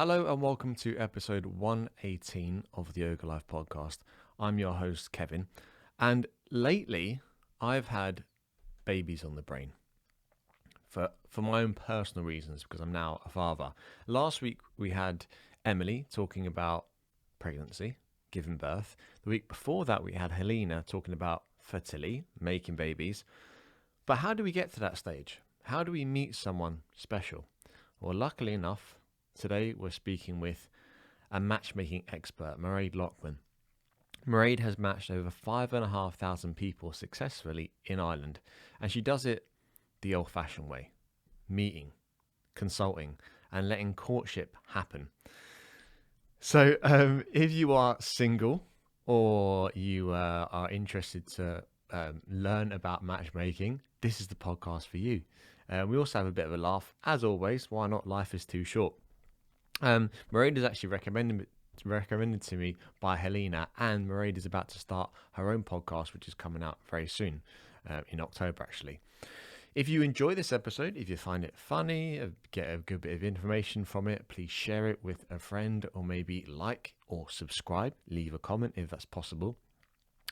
Hello and welcome to episode 118 of the Yoga Life podcast. I'm your host, Kevin, and lately I've had babies on the brain for my own personal reasons because I'm now a father. Last week we had Emily talking about pregnancy, giving birth. The week before that we had Helena talking about fertility, making babies. But how do we get to that stage? How do we meet someone special? Well, luckily enough, today we're speaking with a matchmaking expert, Mairéad Loughman. Mairéad has matched over 5,500 people successfully in Ireland, and she does it the old-fashioned way, meeting, consulting, and letting courtship happen. So if you are single or you are interested to learn about matchmaking, this is the podcast for you. We also have a bit of a laugh, as always. Why not? Life is too short. Mairéad is actually recommended to me by Helena, and Mairéad is about to start her own podcast, which is coming out very soon, in October actually. If you enjoy this episode, if you find it funny, get a good bit of information from it, please share it with a friend, or maybe like or subscribe, leave a comment if that's possible.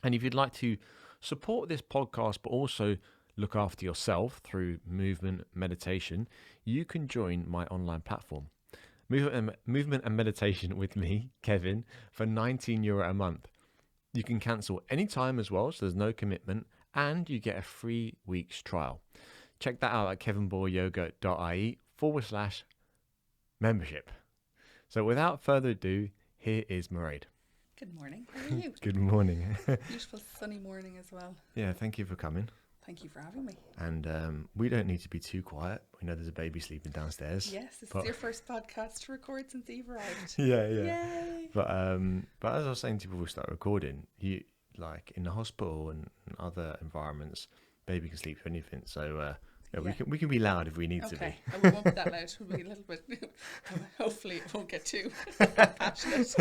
And if you'd like to support this podcast but also look after yourself through movement, meditation, you can join my online platform. Movement and meditation with me, Kevin, for €19 a month. You can cancel anytime as well, so there's no commitment, and you get a free week's trial. Check that out at kevinboyyoga.ie/membership. So without further ado, here is Mairéad. Good morning. How are you? Good morning. Beautiful sunny morning as well. Yeah, thank you for coming. Thank you for having me. And we don't need to be too quiet. We know there's a baby sleeping downstairs. Yes, this is your first podcast to record since Eve arrived. Yeah. Yay! But as I was saying to you before we start recording, you like in the hospital and other environments, baby can sleep through anything. So we can be loud if we need to be. Okay, we won't be that loud. We'll be a little bit. Hopefully, it won't get too passionate.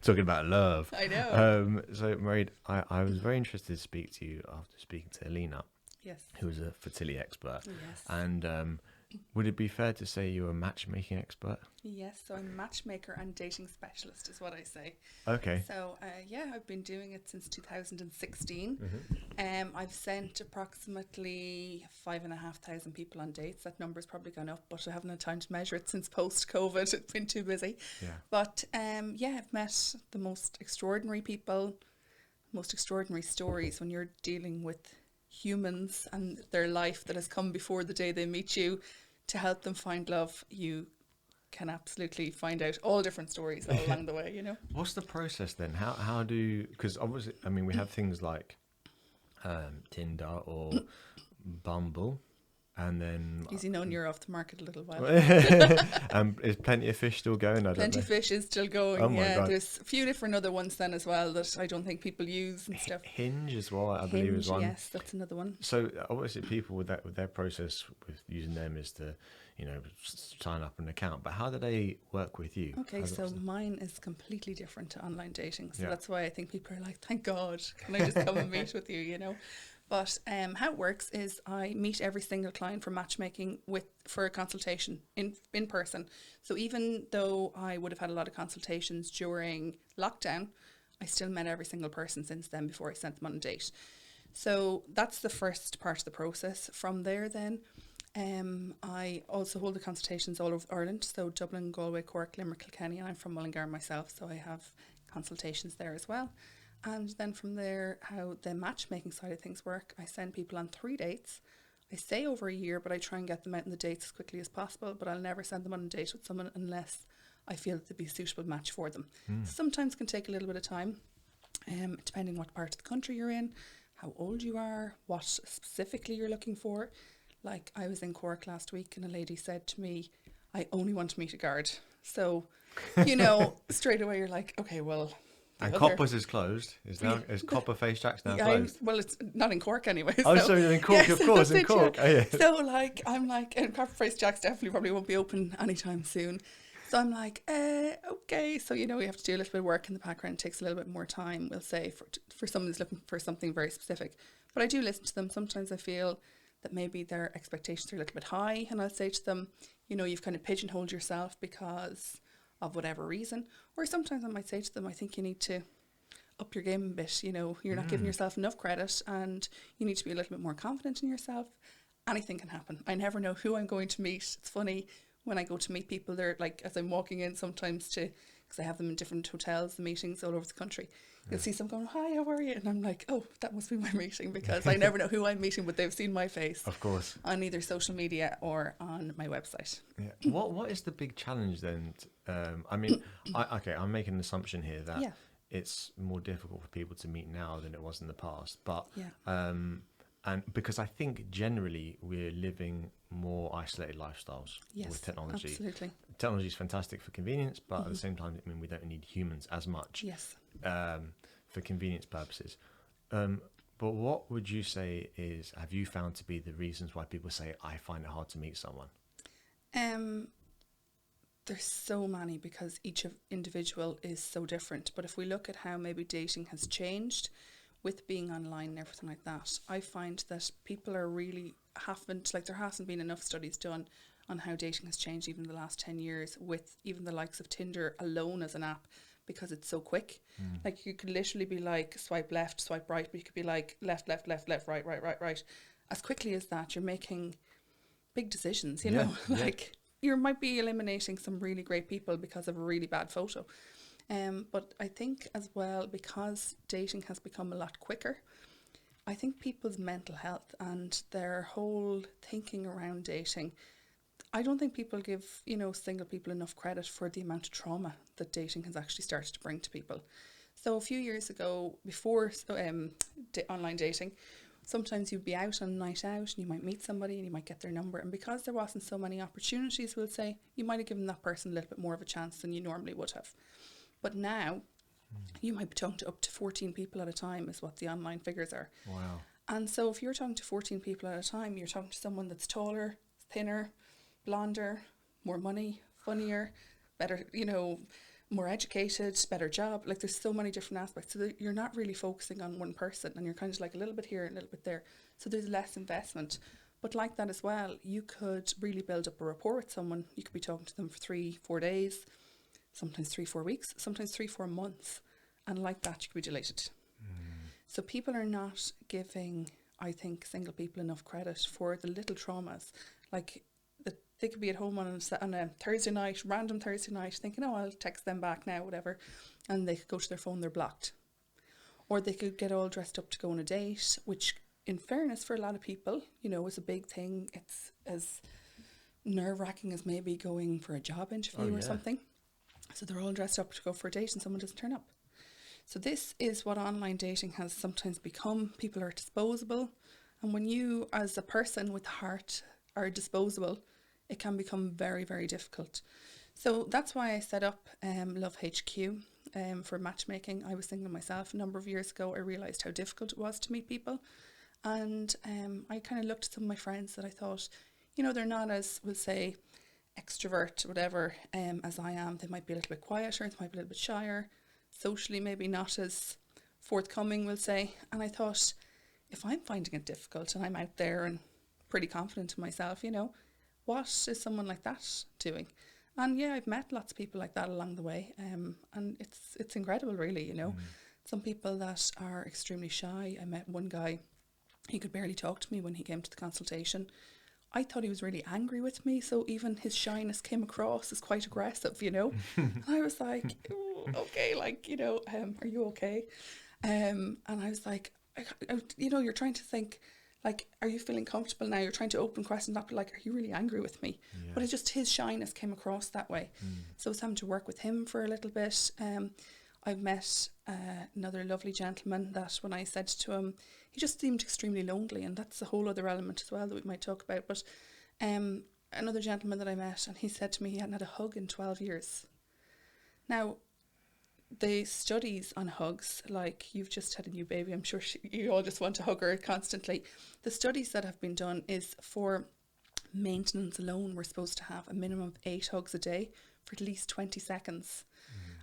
Talking about love. I know. So Mairéad, I was very interested to speak to you after speaking to Helena. Yes. Who was a fertility expert. Yes. And would it be fair to say you're a matchmaking expert? Yes, so I'm a matchmaker and dating specialist is what I say. Okay. So, I've been doing it since 2016. Mm-hmm. I've sent approximately 5,500 people on dates. That number's probably gone up, but I haven't had time to measure it since post-COVID. It's been too busy. Yeah. But, I've met the most extraordinary people, most extraordinary stories when you're dealing with humans and their life that has come before the day they meet you. To help them find love, you can absolutely find out all different stories all along the way, you know. What's the process then? How do, because obviously, I mean, we have things like Tinder or Bumble, and then Easy knowing you're off the market a little while. Is Plenty of Fish still going? Plenty of Fish is still going. Oh my God. There's a few different other ones then as well that I don't think people use and stuff. Hinge as well, I believe is one. Yes, that's another one. So obviously, people with their process with using them is to, sign up an account. But how do they work with you? Okay, so mine is completely different to online dating. So Yeah. that's why I think people are like, thank God, can I just come and meet with you, you know? But how it works is I meet every single client for matchmaking for a consultation in person. So even though I would have had a lot of consultations during lockdown, I still met every single person since then before I sent them on a date. So that's the first part of the process. From there then, I also hold the consultations all over Ireland. So Dublin, Galway, Cork, Limerick, Kilkenny, and I'm from Mullingar myself, so I have consultations there as well. And then from there, how the matchmaking side of things work, I send people on 3 dates. I say over a year, but I try and get them out on the dates as quickly as possible, but I'll never send them on a date with someone unless I feel that they'd be a suitable match for them. Sometimes it can take a little bit of time, depending what part of the country you're in, how old you are, what specifically you're looking for. Like I was in Cork last week and a lady said to me, I only want to meet a guard. So, straight away you're like, okay, well... And Copper's is closed. Is Copper Face Jack's now closed? Well, it's not in Cork anyway. Oh, so in Cork, yes, of course, in Cork. Oh, yeah. So, I'm like, and Copper Face Jack's definitely probably won't be open anytime soon. So I'm like, okay. So, we have to do a little bit of work in the background. It takes a little bit more time, we'll say, for someone who's looking for something very specific. But I do listen to them. Sometimes I feel that maybe their expectations are a little bit high. And I'll say to them, you've kind of pigeonholed yourself because of whatever reason. Or sometimes I might say to them, I think you need to up your game a bit, you know, you're not giving yourself enough credit and you need to be a little bit more confident in yourself. Anything can happen. I never know who I'm going to meet. It's funny when I go to meet people, they're like, as I'm walking in sometimes because I have them in different hotels, the meetings all over the country. You'll see some going, hi, how are you? And I'm like, oh, that must be my meeting, because I never know who I'm meeting, but they've seen my face. Of course. On either social media or on my website. Yeah. What is the big challenge then? I mean, I'm making an assumption here that it's more difficult for people to meet now than it was in the past. But and because I think generally we're living more isolated lifestyles with technology. Absolutely. Technology is fantastic for convenience, but at the same time, I mean, we don't need humans as much. Yes. For convenience purposes. But what would you say have you found to be the reasons why people say, I find it hard to meet someone? There's so many, because each individual is so different. But if we look at how maybe dating has changed with being online and everything like that, I find that people are really there hasn't been enough studies done on how dating has changed even in the last 10 years, with even the likes of Tinder alone as an app, because it's so quick. Like you could literally be like swipe left, swipe right, but you could be like left, right. As quickly as that, you're making big decisions, you know, like you might be eliminating some really great people because of a really bad photo. But I think as well, because dating has become a lot quicker, I think people's mental health and their whole thinking around dating, I don't think people give, you know, single people enough credit for the amount of trauma that dating has actually started to bring to people. So a few years ago, before online dating, sometimes you'd be out on a night out and you might meet somebody and you might get their number. And because there wasn't so many opportunities, we'll say, you might have given that person a little bit more of a chance than you normally would have. But now, you might be talking to up to 14 people at a time is what the online figures are. Wow. And so if you're talking to 14 people at a time, you're talking to someone that's taller, thinner, blonder, more money, funnier, better, you know, more educated, better job. Like there's so many different aspects. So that you're not really focusing on one person, and you're kind of like a little bit here, a little bit there. So there's less investment. But like that as well, you could really build up a rapport with someone. You could be talking to them for 3-4 days, sometimes 3-4 weeks, sometimes 3-4 months. And like that, you could be delighted. So people are not giving, I think, single people enough credit for the little traumas. Like they could be at home on a Thursday night, random Thursday night, thinking, oh, I'll text them back now, whatever. And they could go to their phone, they're blocked. Or they could get all dressed up to go on a date, which in fairness for a lot of people, you know, is a big thing. It's as nerve-wracking as maybe going for a job interview or something. So they're all dressed up to go for a date and someone doesn't turn up. So this is what online dating has sometimes become. People are disposable. And when you, as a person with heart, are disposable, it can become very, very difficult. So that's why I set up Love HQ for matchmaking. I was single myself a number of years ago. I realised how difficult it was to meet people. And I kind of looked at some of my friends that I thought, you know, they're not as, we'll say, extrovert, whatever, as I am. They might be a little bit quieter, they might be a little bit shyer, socially maybe not as forthcoming, we'll say. And I thought, if I'm finding it difficult and I'm out there and pretty confident in myself, you know, what is someone like that doing? And yeah, I've met lots of people like that along the way, and it's incredible, really, you know. Some people that are extremely shy. I met one guy, he could barely talk to me when he came to the consultation. I thought he was really angry with me, so even his shyness came across as quite aggressive, you know. And I was like, okay, like, you know, are you okay? And I was like, you know, you're trying to think, like, are you feeling comfortable now? You're trying to open questions, not be like, are you really angry with me? Yeah. But it just, his shyness came across that way. So I was having to work with him for a little bit. I've met another lovely gentleman that when I said to him, he just seemed extremely lonely, and that's a whole other element as well that we might talk about. But another gentleman that I met, and he said to me he hadn't had a hug in 12 years. Now, the studies on hugs, like you've just had a new baby, I'm sure you all just want to hug her constantly. The studies that have been done is for maintenance alone, we're supposed to have a minimum of 8 hugs a day for at least 20 seconds.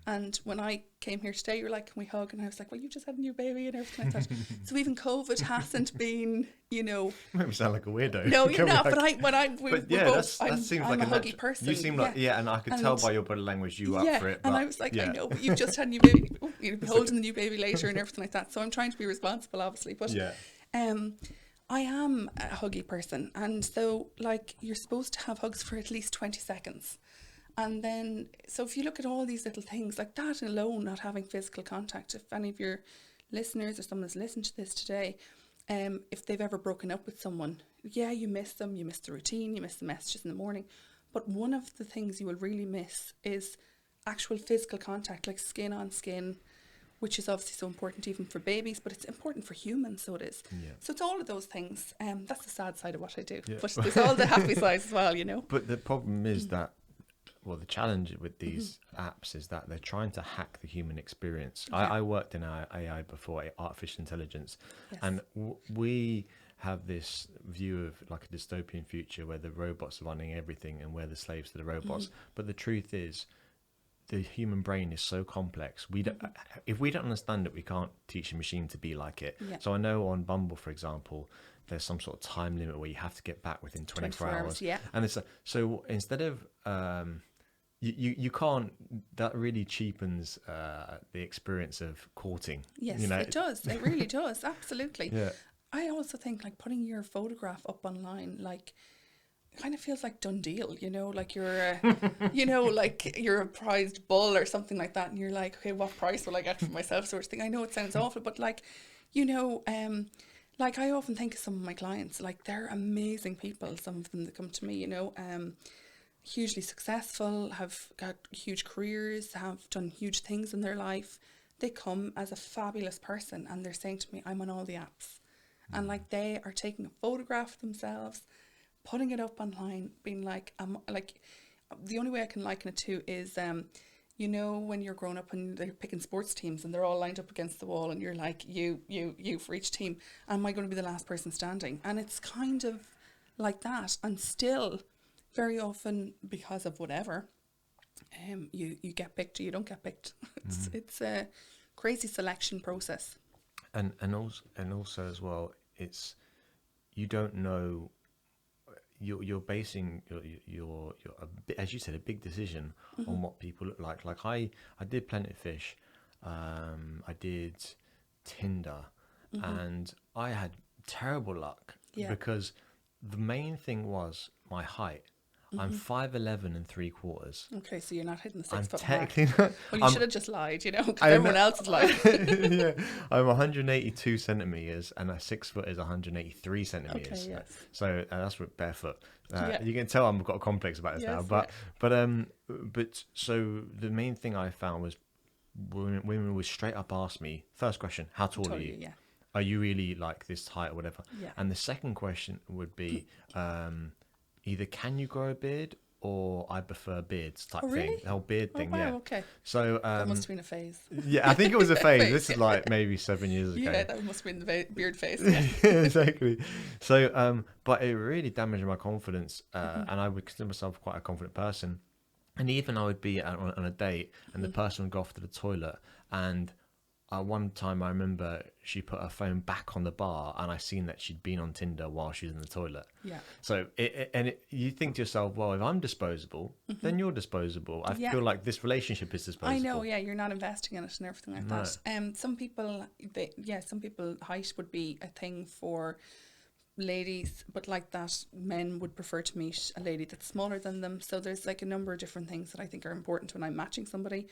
And when I came here today, you were like, can we hug? And I was like, well, you just had a new baby and everything like that. So even COVID hasn't been, You make me sound like a weirdo. No, you're not. Like, but that seems like a huggy person. You seem like, and I could tell by your body language you were up for it. But, and I was like, I know, but you've just had a new baby. You'll be holding the new baby later and everything like that. So I'm trying to be responsible, obviously. But I am a huggy person. And so, like, you're supposed to have hugs for at least 20 seconds. And then, so if you look at all these little things, like that alone, not having physical contact, if any of your listeners or someone that's listened to this today, if they've ever broken up with someone, you miss them, you miss the routine, you miss the messages in the morning. But one of the things you will really miss is actual physical contact, like skin on skin, which is obviously so important even for babies, but it's important for humans, so it is. Yeah. So it's all of those things. That's the sad side of what I do. Yeah. But there's all the happy sides as well, But the problem is that, the challenge with these apps is that they're trying to hack the human experience. Yeah. I worked in AI before, artificial intelligence, and we have this view of like a dystopian future where the robots are running everything and we're the slaves to the robots. But the truth is, the human brain is so complex. We don't, if we don't understand it, we can't teach a machine to be like it. Yeah. So I know on Bumble, for example, there's some sort of time limit where you have to get back within 24 hours. Yeah. And it's so instead of you can't, that really cheapens the experience of courting. Yes, it does. It really does. Absolutely. Yeah. I also think like putting your photograph up online, like, kind of feels like done deal, like you're like you're a prized bull or something like that, and you're like, okay, what price will I get for myself, sort of thing. I know it sounds awful, but like, like I often think of some of my clients, like they're amazing people, some of them that come to me, hugely successful, have got huge careers, have done huge things in their life. They come as a fabulous person and they're saying to me, I'm on all the apps. And like they are taking a photograph of themselves, putting it up online, being like, like the only way I can liken it to is, when you're growing up and they're picking sports teams and they're all lined up against the wall and you're like, you for each team, am I going to be the last person standing? And it's kind of like that. And still, very often, because of whatever, you get picked or you don't get picked. It's a crazy selection process. And also as well, it's, you don't know. You're basing your as you said, a big decision on what people look like. Like I did Plenty of Fish, I did Tinder, and I had terrible luck because the main thing was my height. I'm 5'11" and 3/4. Okay, so you're not hitting the 6 foot technically mark. Not. Well, you should have just lied, because everyone else is lying. Yeah, I'm 182 centimeters, and a 6 foot is 183 centimeters. Okay, yes. So that's with barefoot. You can tell I've got a complex about this now. But so the main thing I found was women would straight up ask me, first question, how tall are you? Yeah. Are you really like this height or whatever? Yeah. And the second question would be, either can you grow a beard or I prefer beards type thing. The whole beard thing, wow, okay. So that must have been a phase. Yeah, I think it was a phase. This is like maybe 7 years ago. Yeah, that must have been the beard phase. Yeah, exactly. So, but it really damaged my confidence, and I would consider myself quite a confident person. And even I would be on a date, and the person would go off to the toilet, and one time I remember she put her phone back on the bar, and I seen that she'd been on Tinder while she was in the toilet. Yeah. So you think to yourself, well, if I'm disposable, then you're disposable. I feel like this relationship is disposable. I know. Yeah, you're not investing in it and everything like that. Some people, height would be a thing for ladies, but like that, men would prefer to meet a lady that's smaller than them. So there's like a number of different things that I think are important when I'm matching somebody.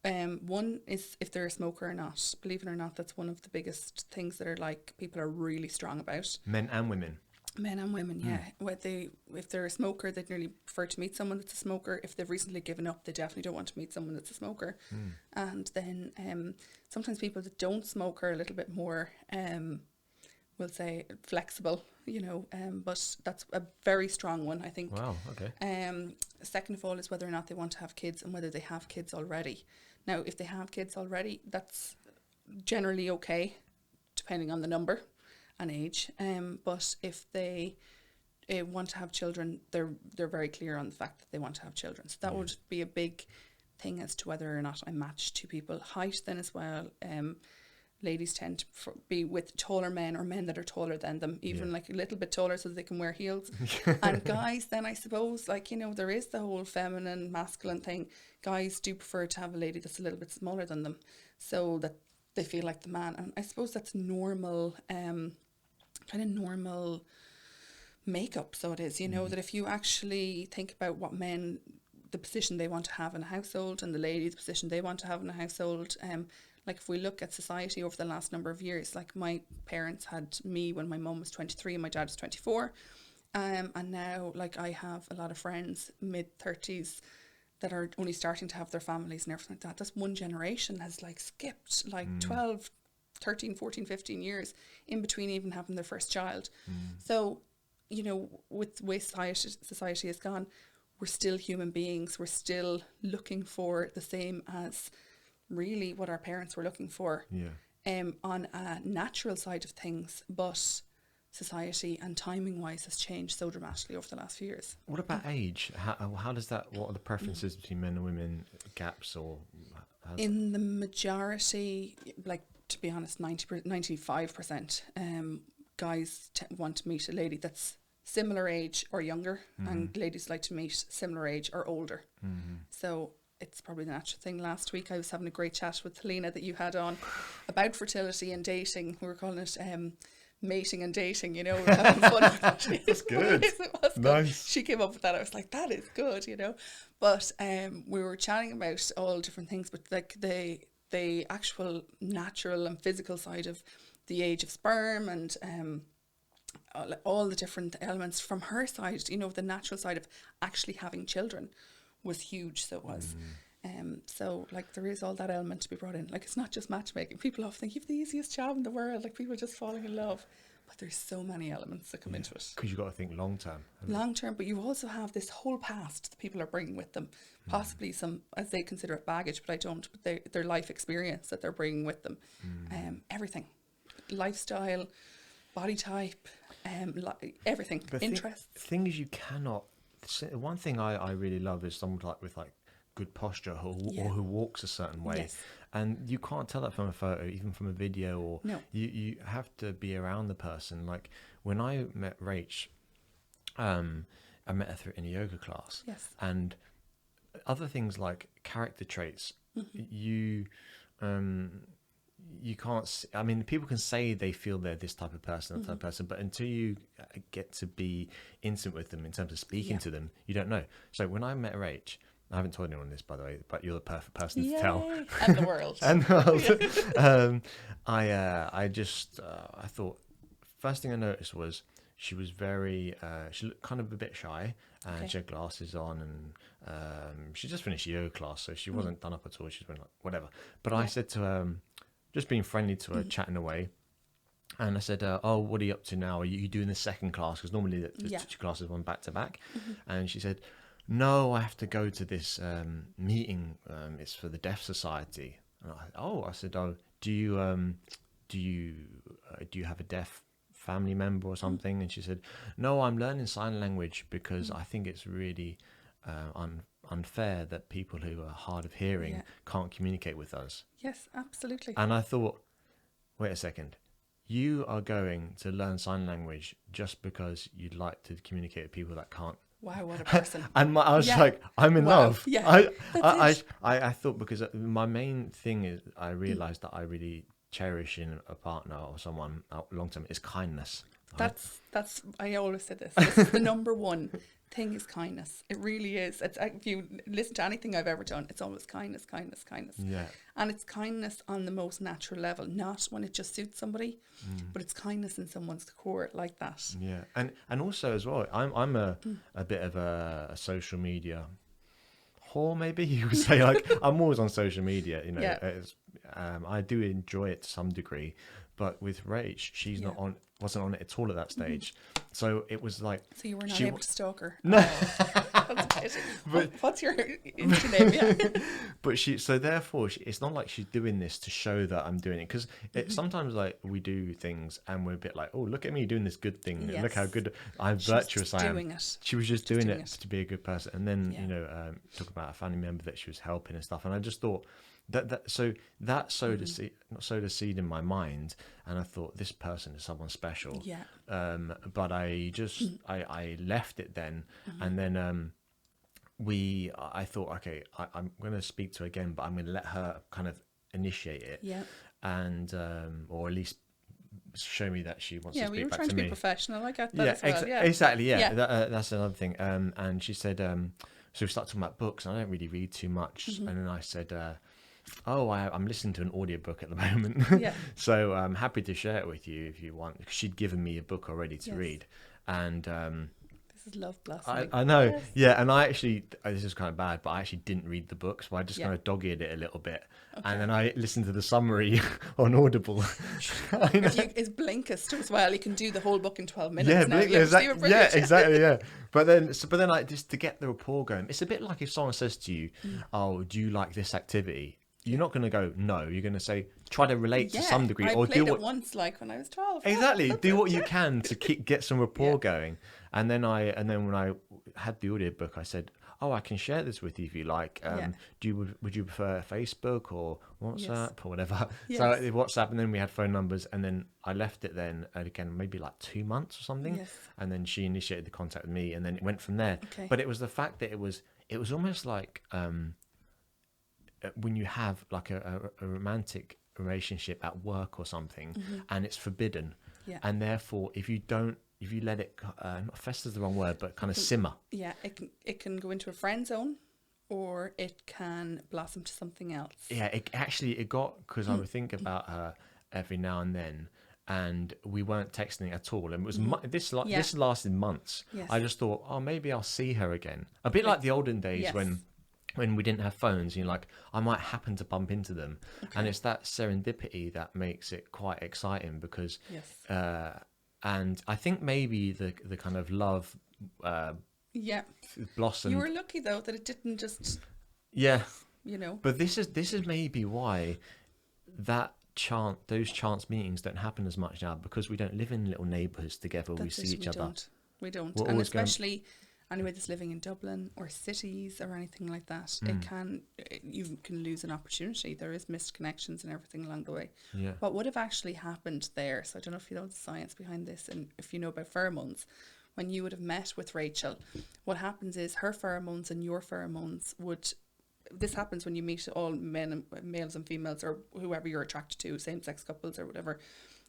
One is if they're a smoker or not. Believe it or not, that's one of the biggest things that are like people are really strong about. Men and women. Men and women, yeah. If they're a smoker, they'd nearly prefer to meet someone that's a smoker. If they've recently given up, they definitely don't want to meet someone that's a smoker. And then sometimes people that don't smoke are a little bit more, we'll say, flexible, but that's a very strong one, I think. Wow, okay. Second of all is whether or not they want to have kids and whether they have kids already. Now, if they have kids already, that's generally okay, depending on the number and age. But if they want to have children, they're very clear on the fact that they want to have children. So that would be a big thing as to whether or not I match two people. Height then as well. Ladies tend to be with taller men or men that are taller than them, even like a little bit taller so that they can wear heels. And guys then, I suppose, like, you know, there is the whole feminine, masculine thing. Guys do prefer to have a lady that's a little bit smaller than them so that they feel like the man. And I suppose that's normal, kind of normal makeup. So it is, you know, that if you actually think about what men, the position they want to have in a household, and the lady, the position they want to have in a household, like if we look at society over the last number of years, like my parents had me when my mum was 23 and my dad was 24. And now, like, I have a lot of friends, mid-30s, that are only starting to have their families and everything like that. That's one generation has, like, skipped, like, 12, 13, 14, 15 years in between even having their first child. So, you know, with the way society has gone, we're still human beings. We're still looking for the same as really what our parents were looking for on a natural side of things, but society and timing wise has changed so dramatically over the last few years. What about age? How does that, what are the preferences between men and women, gaps, or in the majority, like, to be honest, 95% guys want to meet a lady that's similar age or younger, and ladies like to meet similar age or older. So it's probably the natural thing. Last week I was having a great chat with Helena that you had on about fertility and dating. We were calling it mating and dating, you know. We were having fun with that. That's good. It was Nice. good. She came up with that. I was like, that is good, you know. But we were chatting about all different things, but like the actual natural and physical side of the age of sperm and all the different elements from her side, you know, the natural side of actually having children was huge. So it was. So like there is all that element to be brought in. Like it's not just matchmaking. People often think you have the easiest job in the world, like people just falling in love. But there's so many elements that come into it. Because you've got to think long term. Long term, but you also have this whole past that people are bringing with them. Possibly some, as they consider it, baggage, but I don't. But their life experience that they're bringing with them. Everything. Lifestyle, body type, everything. But interests. Thing is, you cannot. One thing I really love is someone with good posture or who walks a certain way. Yes. And you can't tell that from a photo, even from a video, or No. you have to be around the person. Like when I met Rach, I met her in a yoga class. Yes. And other things like character traits, you can't. I mean, people can say they feel they're this type of person, that type of person, but until you get to be intimate with them in terms of speaking to them, you don't know. So when I met Rach, I haven't told anyone this, by the way, but you're the perfect person to tell. And the world. And the world. I thought, first thing I noticed was she was she looked kind of a bit shy, and she had glasses on, and she just finished yoga class, so she wasn't done up at all. She's been like, whatever. But I said to her, just being friendly to her, chatting away, and I said, oh, what are you up to now? Are you doing the second class? Because normally the two classes one back to back. And she said, no, I have to go to this meeting. It's for the Deaf Society. And I said, do you have a deaf family member or something? And she said, no, I'm learning sign language because I think it's really unfair that people who are hard of hearing can't communicate with us. Yes, absolutely. And I thought, wait a second. You are going to learn sign language just because you'd like to communicate with people that can't. Wow, what a person. And I was like, I'm in love. Yeah, I thought, because my main thing is, I realised that I really cherish in a partner or someone long term is kindness. Right? That's I always say this. This is the number one thing, is kindness. It really is. It's, if you listen to anything I've ever done, it's always kindness. Yeah. And it's kindness on the most natural level, not when it just suits somebody, but it's kindness in someone's core like that. Yeah, and also as well, I'm a bit of a social media whore, maybe you could say. Like I'm always on social media, you know. I do enjoy it to some degree, but with Rach, she's wasn't on it at all at that stage. So it was like, so you were not able to stalk her. No. That's amazing. What's your Insta name? Yeah. But it's not like she's doing this to show that I'm doing it, because sometimes like we do things and we're a bit like, oh, look at me doing this good thing. Yes. Look how good I'm virtuous I am. Doing it. She was just doing it to be a good person. And then talk about a family member that she was helping and stuff. And I just thought that sowed a seed, not sowed a seed in my mind. And I thought, this person is someone special. Yeah. But I just I left it then, and then I thought, okay, I'm going to speak to her again, but I'm going to let her kind of initiate it. Yeah. And or at least show me that she wants to speak back to me. Yeah, we were trying to be professional. I get that as well. Exactly. Yeah, that's another thing. And she said, so we started talking about books, and I don't really read too much. And then I said, I'm listening to an audiobook at the moment. Yeah. So I'm happy to share it with you if you want. She'd given me a book already to read. And this is love blossoming. I know. Yes. Yeah, and I actually, this is kind of bad, but I actually didn't read the book, so I just kind of dog-eared it a little bit. Okay. And then I listened to the summary on Audible. It's Blinkist as well. You can do the whole book in 12 minutes. Yeah, now. Exactly. Yeah. But then like, just to get the rapport going, it's a bit like if someone says to you, "Oh, do you like this activity?" You're not going to go no. You're going to say, try to relate to some degree, or do it once, like when I was 12. Exactly. Do what you can to get some rapport going. And then when I had the audiobook, I said, "Oh, I can share this with you if you like. Would you prefer Facebook or WhatsApp or whatever?" Yes. So WhatsApp, and then we had phone numbers, and then I left it then again maybe like 2 months or something. Yes. And then she initiated the contact with me, and then it went from there. Okay. But it was the fact that it was almost like when you have like a romantic relationship at work or something, and it's forbidden, and therefore if you let it not fester is the wrong word, but kind of simmer. Yeah, it can go into a friend zone, or it can blossom to something else. Yeah, it got, because I would think about her every now and then, and we weren't texting at all, and it was this lasted months. Yes. I just thought, oh, maybe I'll see her again, a bit like the olden days when we didn't have phones. Like, I might happen to bump into them, and it's that serendipity that makes it quite exciting, because and I think maybe the kind of love blossomed. You were lucky though that it didn't just But this is maybe why those chance meetings don't happen as much now, because we don't live in little neighbourhoods together. We see each other. We don't, and especially anyway that's living in Dublin or cities or anything like that, you can lose an opportunity. There is missed connections and everything along the way. Yeah. What would have actually happened there, so I don't know if you know the science behind this, and if you know about pheromones, when you would have met with Rachel, what happens is her pheromones and your pheromones this happens when you meet all males and females, or whoever you're attracted to, same-sex couples or whatever.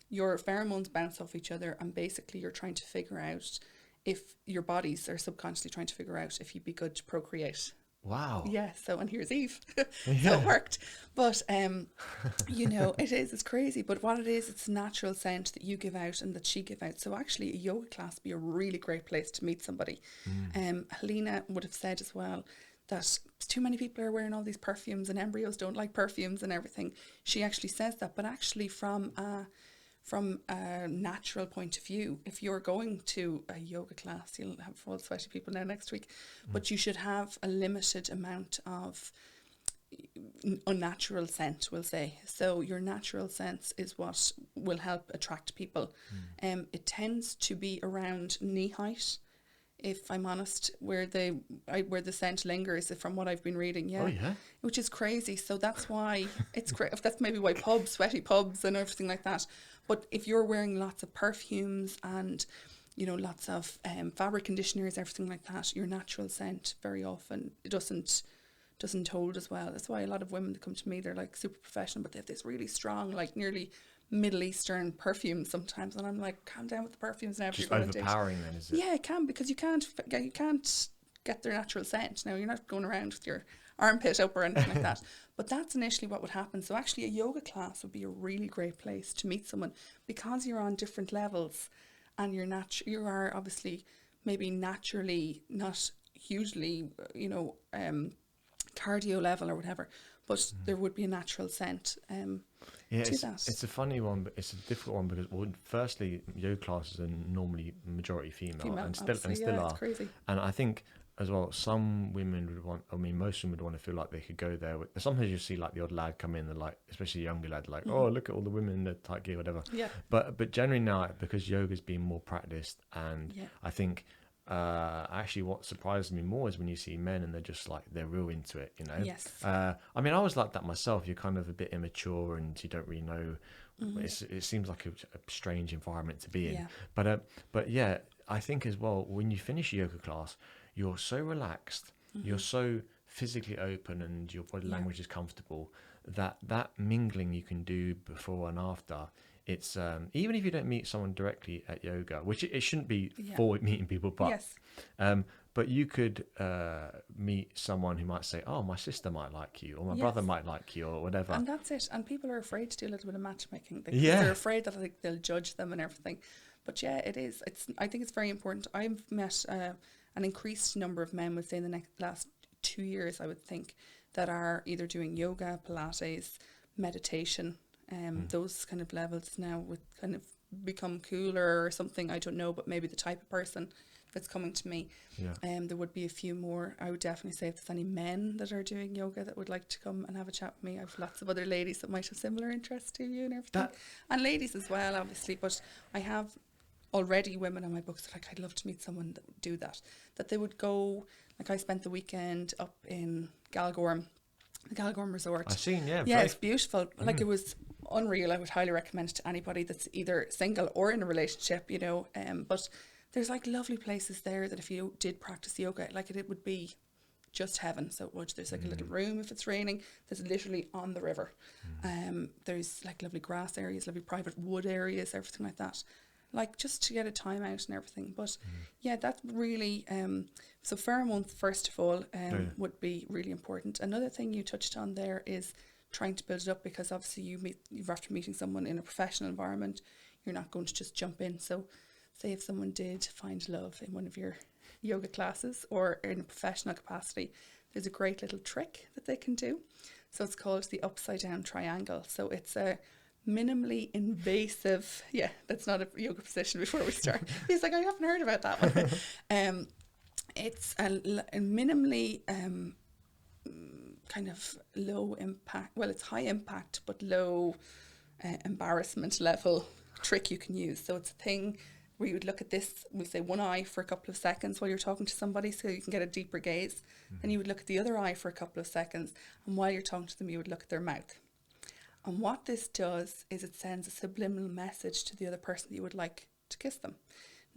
Your pheromones bounce off each other, and basically you're trying to figure out if your bodies are subconsciously trying to figure out if you'd be good to procreate. Wow. Yeah. So, and here's Eve. So it worked. But, it's crazy. But what it is, it's a natural scent that you give out and that she give out. So actually a yoga class would be a really great place to meet somebody. Helena would have said as well that too many people are wearing all these perfumes and embryos don't like perfumes and everything. She actually says that, but actually from a natural point of view, if you're going to a yoga class, you'll have all sweaty people now next week, but you should have a limited amount of unnatural scent, we'll say. So your natural sense is what will help attract people. It tends to be around knee height, if I'm honest, where the scent lingers, from what I've been reading. Oh, yeah. Which is crazy. So that's why it's great. That's maybe why sweaty pubs and everything like that. But if you're wearing lots of perfumes and, lots of fabric conditioners, everything like that, your natural scent very often doesn't hold as well. That's why a lot of women that come to me, they're like super professional, but they have this really strong, like nearly Middle Eastern perfume sometimes, and I'm like, calm down with the perfumes now. Just overpowering then, is it? Yeah, it can, because you can't get their natural scent. Now, you're not going around with your armpit up or anything like that, but that's initially what would happen. So actually a yoga class would be a really great place to meet someone, because you're on different levels, and you are obviously maybe naturally not hugely cardio level or whatever, but there would be a natural scent it's a funny one, but it's a difficult one, because firstly, yoga classes are normally majority female and still are. It's crazy. And I think as well, some women would want, I mean, most women would want to feel like they could go there. Sometimes you see like the odd lad come in and like, especially younger lad, like, oh, look at all the women in the tight gear, whatever. Yeah. But generally now, because yoga's been more practiced, and Yeah. I think actually what surprises me more is when you see men and they're just like, they're real into it, you know? Yes. I mean, I was like that myself. You're kind of a bit immature and you don't really know. It seems like a strange environment to be in. Yeah. But yeah, I think as well, when you finish a yoga class, you're so relaxed, you're so physically open, and your body language is comfortable, that mingling you can do before and after. It's even if you don't meet someone directly at yoga, which it shouldn't be for meeting people, but Yes. But you could meet someone who might say, oh, my sister might like you, or my brother might like you, or whatever. And that's it. And people are afraid to do a little bit of matchmaking. They're afraid that like, they'll judge them and everything. But yeah, it is. I think it's very important. I've met an increased number of men within the last 2 years, I would think, that are either doing yoga, Pilates, meditation, those kind of levels now would kind of become cooler or something. I don't know, but maybe the type of person that's coming to me. There would be a few more. I would definitely say if there's any men that are doing yoga that would like to come and have a chat with me. I have lots of other ladies that might have similar interests to you and everything. And ladies as well, obviously. But I have already women on my books that like, I'd love to meet someone that would do that. That they would go, like I spent the weekend up in Galgorm, the Galgorm Resort. I've seen, yeah. Yeah, it's beautiful. Like it was unreal. I would highly recommend it to anybody that's either single or in a relationship, you know. But there's like lovely places there that if you did practice yoga, like it would be just heaven. So it would. There's like a little room if it's raining. There's literally on the river. There's like lovely grass areas, lovely private wood areas, everything like that. Like just to get a time out and everything. But yeah, that's really so pheromones first of all would be really important. Another thing you touched on there is trying to build it up, because obviously you're after meeting someone in a professional environment, you're not going to just jump in. So say if someone did find love in one of your yoga classes or in a professional capacity, there's a great little trick that they can do. So it's called the upside down triangle. So it's a minimally invasive, that's not a yoga position before we start. He's like, I haven't heard about that one. It's a minimally kind of low impact, well, it's high impact but low embarrassment level trick you can use. So it's a thing where you would look at this, we say one eye for a couple of seconds while you're talking to somebody so you can get a deeper gaze. Then you would look at the other eye for a couple of seconds, and while you're talking to them you would look at their mouth. And what this does is it sends a subliminal message to the other person that you would like to kiss them.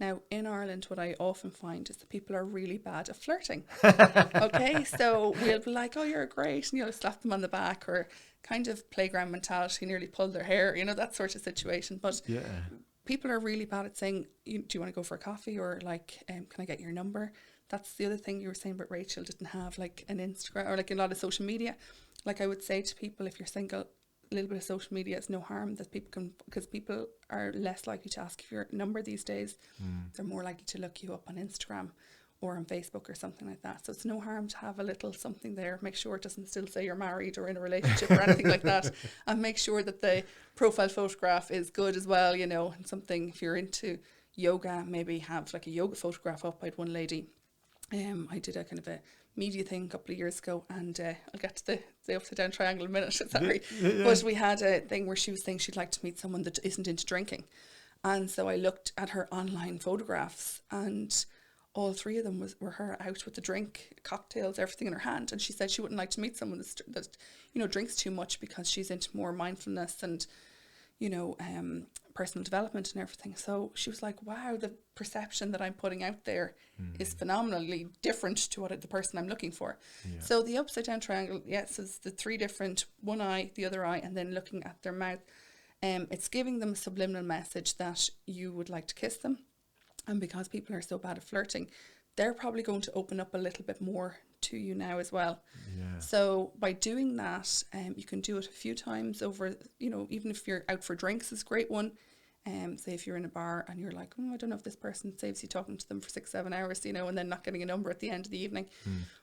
Now, in Ireland, what I often find is that people are really bad at flirting. Okay, so we'll be like, oh, you're great, and you'll slap them on the back, or kind of playground mentality, nearly pull their hair, you know, that sort of situation. But people are really bad at saying, do you want to go for a coffee, or like, can I get your number? That's the other thing you were saying about Rachel didn't have like an Instagram or like a lot of social media. Like I would say to people, if you're single, a little bit of social media is no harm, that people can, because people are less likely to ask for your number these days. They're more likely to look you up on Instagram or on Facebook or something like that. So it's no harm to have a little something there. Make sure it doesn't still say you're married or in a relationship or anything like that. And make sure that the profile photograph is good as well, you know, and something, if you're into yoga, maybe have like a yoga photograph up. I had one lady, I did a kind of a media thing a couple of years ago, and I'll get to the upside down triangle in a minute, sorry. But we had a thing where she was saying she'd like to meet someone that isn't into drinking. And so I looked at her online photographs, and all three of them were her out with the drink, cocktails, everything in her hand. And she said she wouldn't like to meet someone that you know, drinks too much, because she's into more mindfulness and, you know, personal development and everything. So she was like, wow, the perception that I'm putting out there is phenomenally different to what the person I'm looking for. So the upside down triangle, is the three different, one eye, the other eye, and then looking at their mouth. It's giving them a subliminal message that you would like to kiss them. And because people are so bad at flirting, they're probably going to open up a little bit more to you now as well. So by doing that, you can do it a few times over, you know, even if you're out for drinks is a great one. Say if you're in a bar and you're like, I don't know if this person saves you talking to them for 6-7 hours, you know, and then not getting a number at the end of the evening.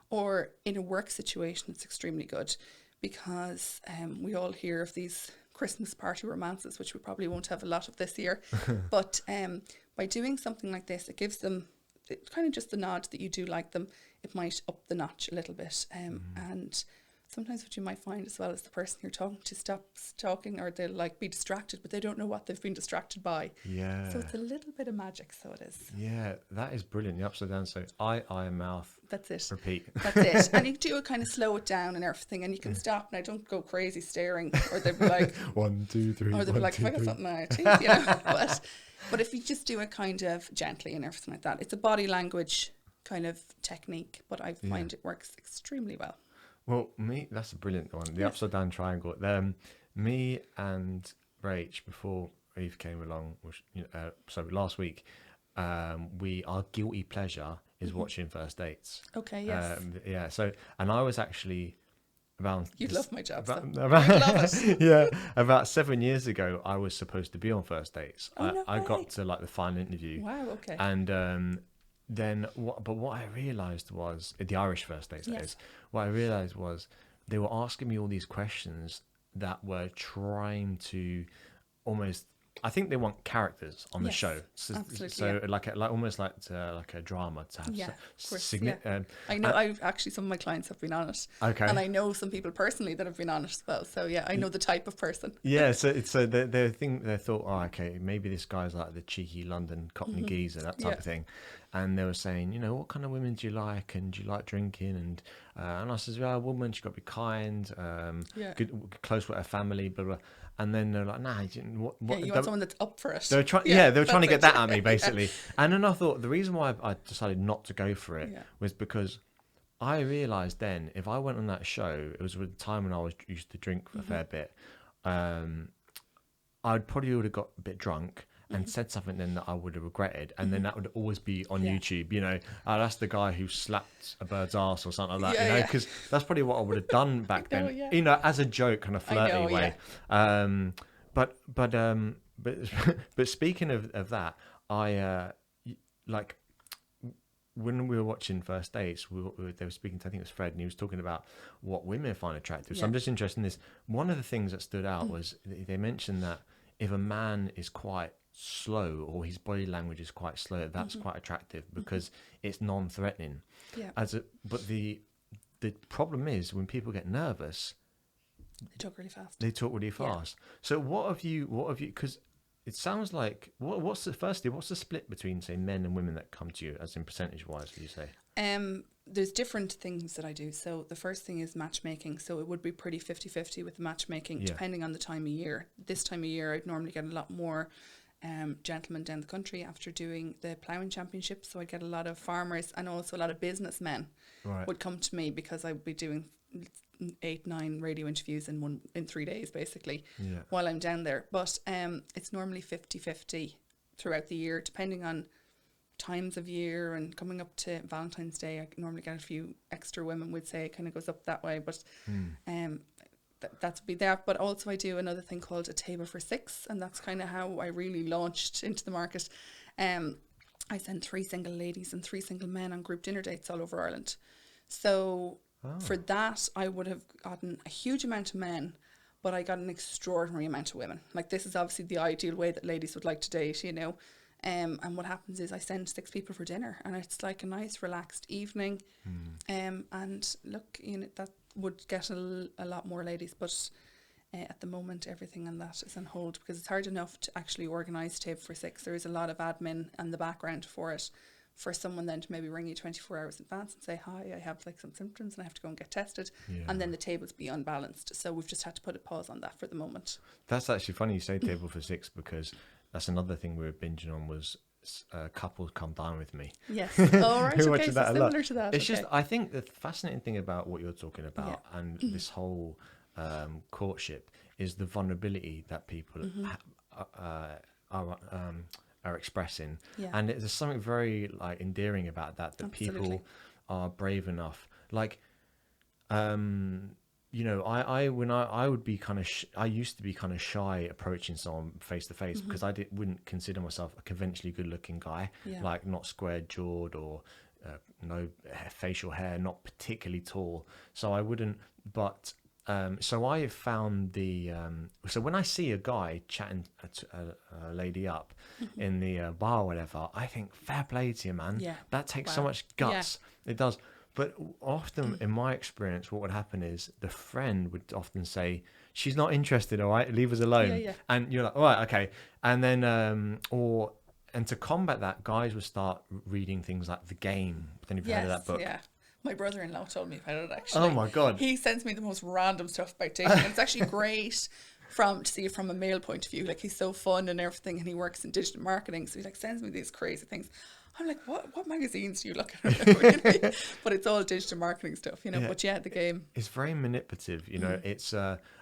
Or in a work situation, it's extremely good, because we all hear of these Christmas party romances, which we probably won't have a lot of this year. But by doing something like this, it gives them it's kind of just the nod that you do like them. It might up the notch a little bit. And sometimes what you might find as well is the person you're talking to stops talking, or they'll like be distracted, but they don't know what they've been distracted by. Yeah. So it's a little bit of magic. So it is. Yeah, that is brilliant. The upside down. So eye, mouth. That's it. Repeat. That's it. And you do kind of slow it down and everything, and you can stop. Now, don't go crazy staring, or they'll be like 1, 2, 3. or they'll be like, have I got something on my teeth, you know? But if you just do it kind of gently and everything like that, it's a body language kind of technique, but I find it works extremely well. Well, that's a brilliant one. The upside down triangle. Me and Rach, before Eve came along, which, so last week, our guilty pleasure is watching first dates. Okay, yes. Yeah. So, and I was actually You'd love my job. You'd love it. Yeah, about 7 years ago, I was supposed to be on first dates. No I way. got to like the final interview. Wow. Okay. And then what I realised was, the Irish first dates, that is, what I realised was they were asking me all these questions that were trying to almost, I think they want characters on the show. So, absolutely, so like almost like a drama to have. I know. I've actually, some of my clients have been on it. Okay. And I know some people personally that have been on it as well. So yeah, I know the type of person. Yeah. So they thought, oh, okay, maybe this guy's like the cheeky London Cockney geezer, that type of thing. And they were saying, what kind of women do you like, and do you like drinking? And I says, well, a woman, she's got to be kind, good, close with her family, blah blah. And then they're like, nah, what? You want someone that's up for it. They were trying to get that at me, basically. And then I thought the reason why I decided not to go for it was because I realised then, if I went on that show, it was with the time when I used to drink a fair bit, I'd probably would have got a bit drunk and said something then that I would have regretted, and then that would always be on YouTube, that's the guy who slapped a bird's ass or something like that, because that's probably what I would have done back then, as a joke, kind of flirty way. But speaking of that, I like when we were watching First Dates, they were speaking to, I think it was Fred, and he was talking about what women find attractive. So I'm just interested in this. One of the things that stood out was they mentioned that if a man is quite slow, or his body language is quite slow, that's quite attractive because it's non-threatening. But the problem is when people get nervous, they talk really fast. So what have you because it sounds like what's the split between, say, men and women that come to you, as in percentage wise, would you say? There's different things that I do. So the first thing is matchmaking. So it would be pretty 50-50 with matchmaking, depending on the time of year. This time of year, I'd normally get a lot more gentlemen down the country after doing the ploughing championship. So I'd get a lot of farmers, and also a lot of businessmen would come to me, because I'd be doing 8-9 radio interviews in 3 days, basically, while I'm down there. But it's normally 50-50 throughout the year, depending on times of year, and coming up to Valentine's Day, I normally get a few extra women, would say. It kind of goes up that way, but that's be that. But also I do another thing called a table for 6, and that's kind of how I really launched into the market. I send 3 single ladies and 3 single men on group dinner dates all over Ireland. So for that, I would have gotten a huge amount of men, but I got an extraordinary amount of women. Like, this is obviously the ideal way that ladies would like to date, and what happens is I send 6 people for dinner, and it's like a nice relaxed evening. And look, that would get a lot more ladies, but at the moment everything on that is on hold, because it's hard enough to actually organise table for 6. There is a lot of admin in the background for it, for someone then to maybe ring you 24 hours in advance and say, hi, I have like some symptoms and I have to go and get tested, and then the tables be unbalanced. So we've just had to put a pause on that for the moment. That's actually funny you say table for 6, because that's another thing we were binging on, was couples come down with me. Yes. All right. We're okay, watching so that a similar lot. to that. It's just, I think the fascinating thing about what you're talking about and this whole courtship is the vulnerability that people are expressing, and there's something very like endearing about that Absolutely. People are brave enough. Like, I would be kind of I used to be kind of shy approaching someone face to face, because I wouldn't consider myself a conventionally good looking guy, like not square jawed or no facial hair, not particularly tall, so I wouldn't. But So I have found so when I see a guy chatting a lady up in the bar or whatever, I think fair play to you, man. Yeah. That takes so Wow. much guts. It does. But often in my experience, what would happen is the friend would often say, she's not interested, all right, leave us alone. Yeah. And you're like, all right, okay. And then, and to combat that, guys would start reading things like The Game. Then you've heard of that book. Yeah. My brother-in-law told me about it, actually. Oh my God. He sends me the most random stuff about dating. And it's actually great to see it from a male point of view. Like, he's so fun and everything, and he works in digital marketing. So he like sends me these crazy things. I'm like, what magazines do you look at? Really? But it's all digital marketing stuff, you know. Yeah. But yeah, The Game. It's very manipulative, you know. It's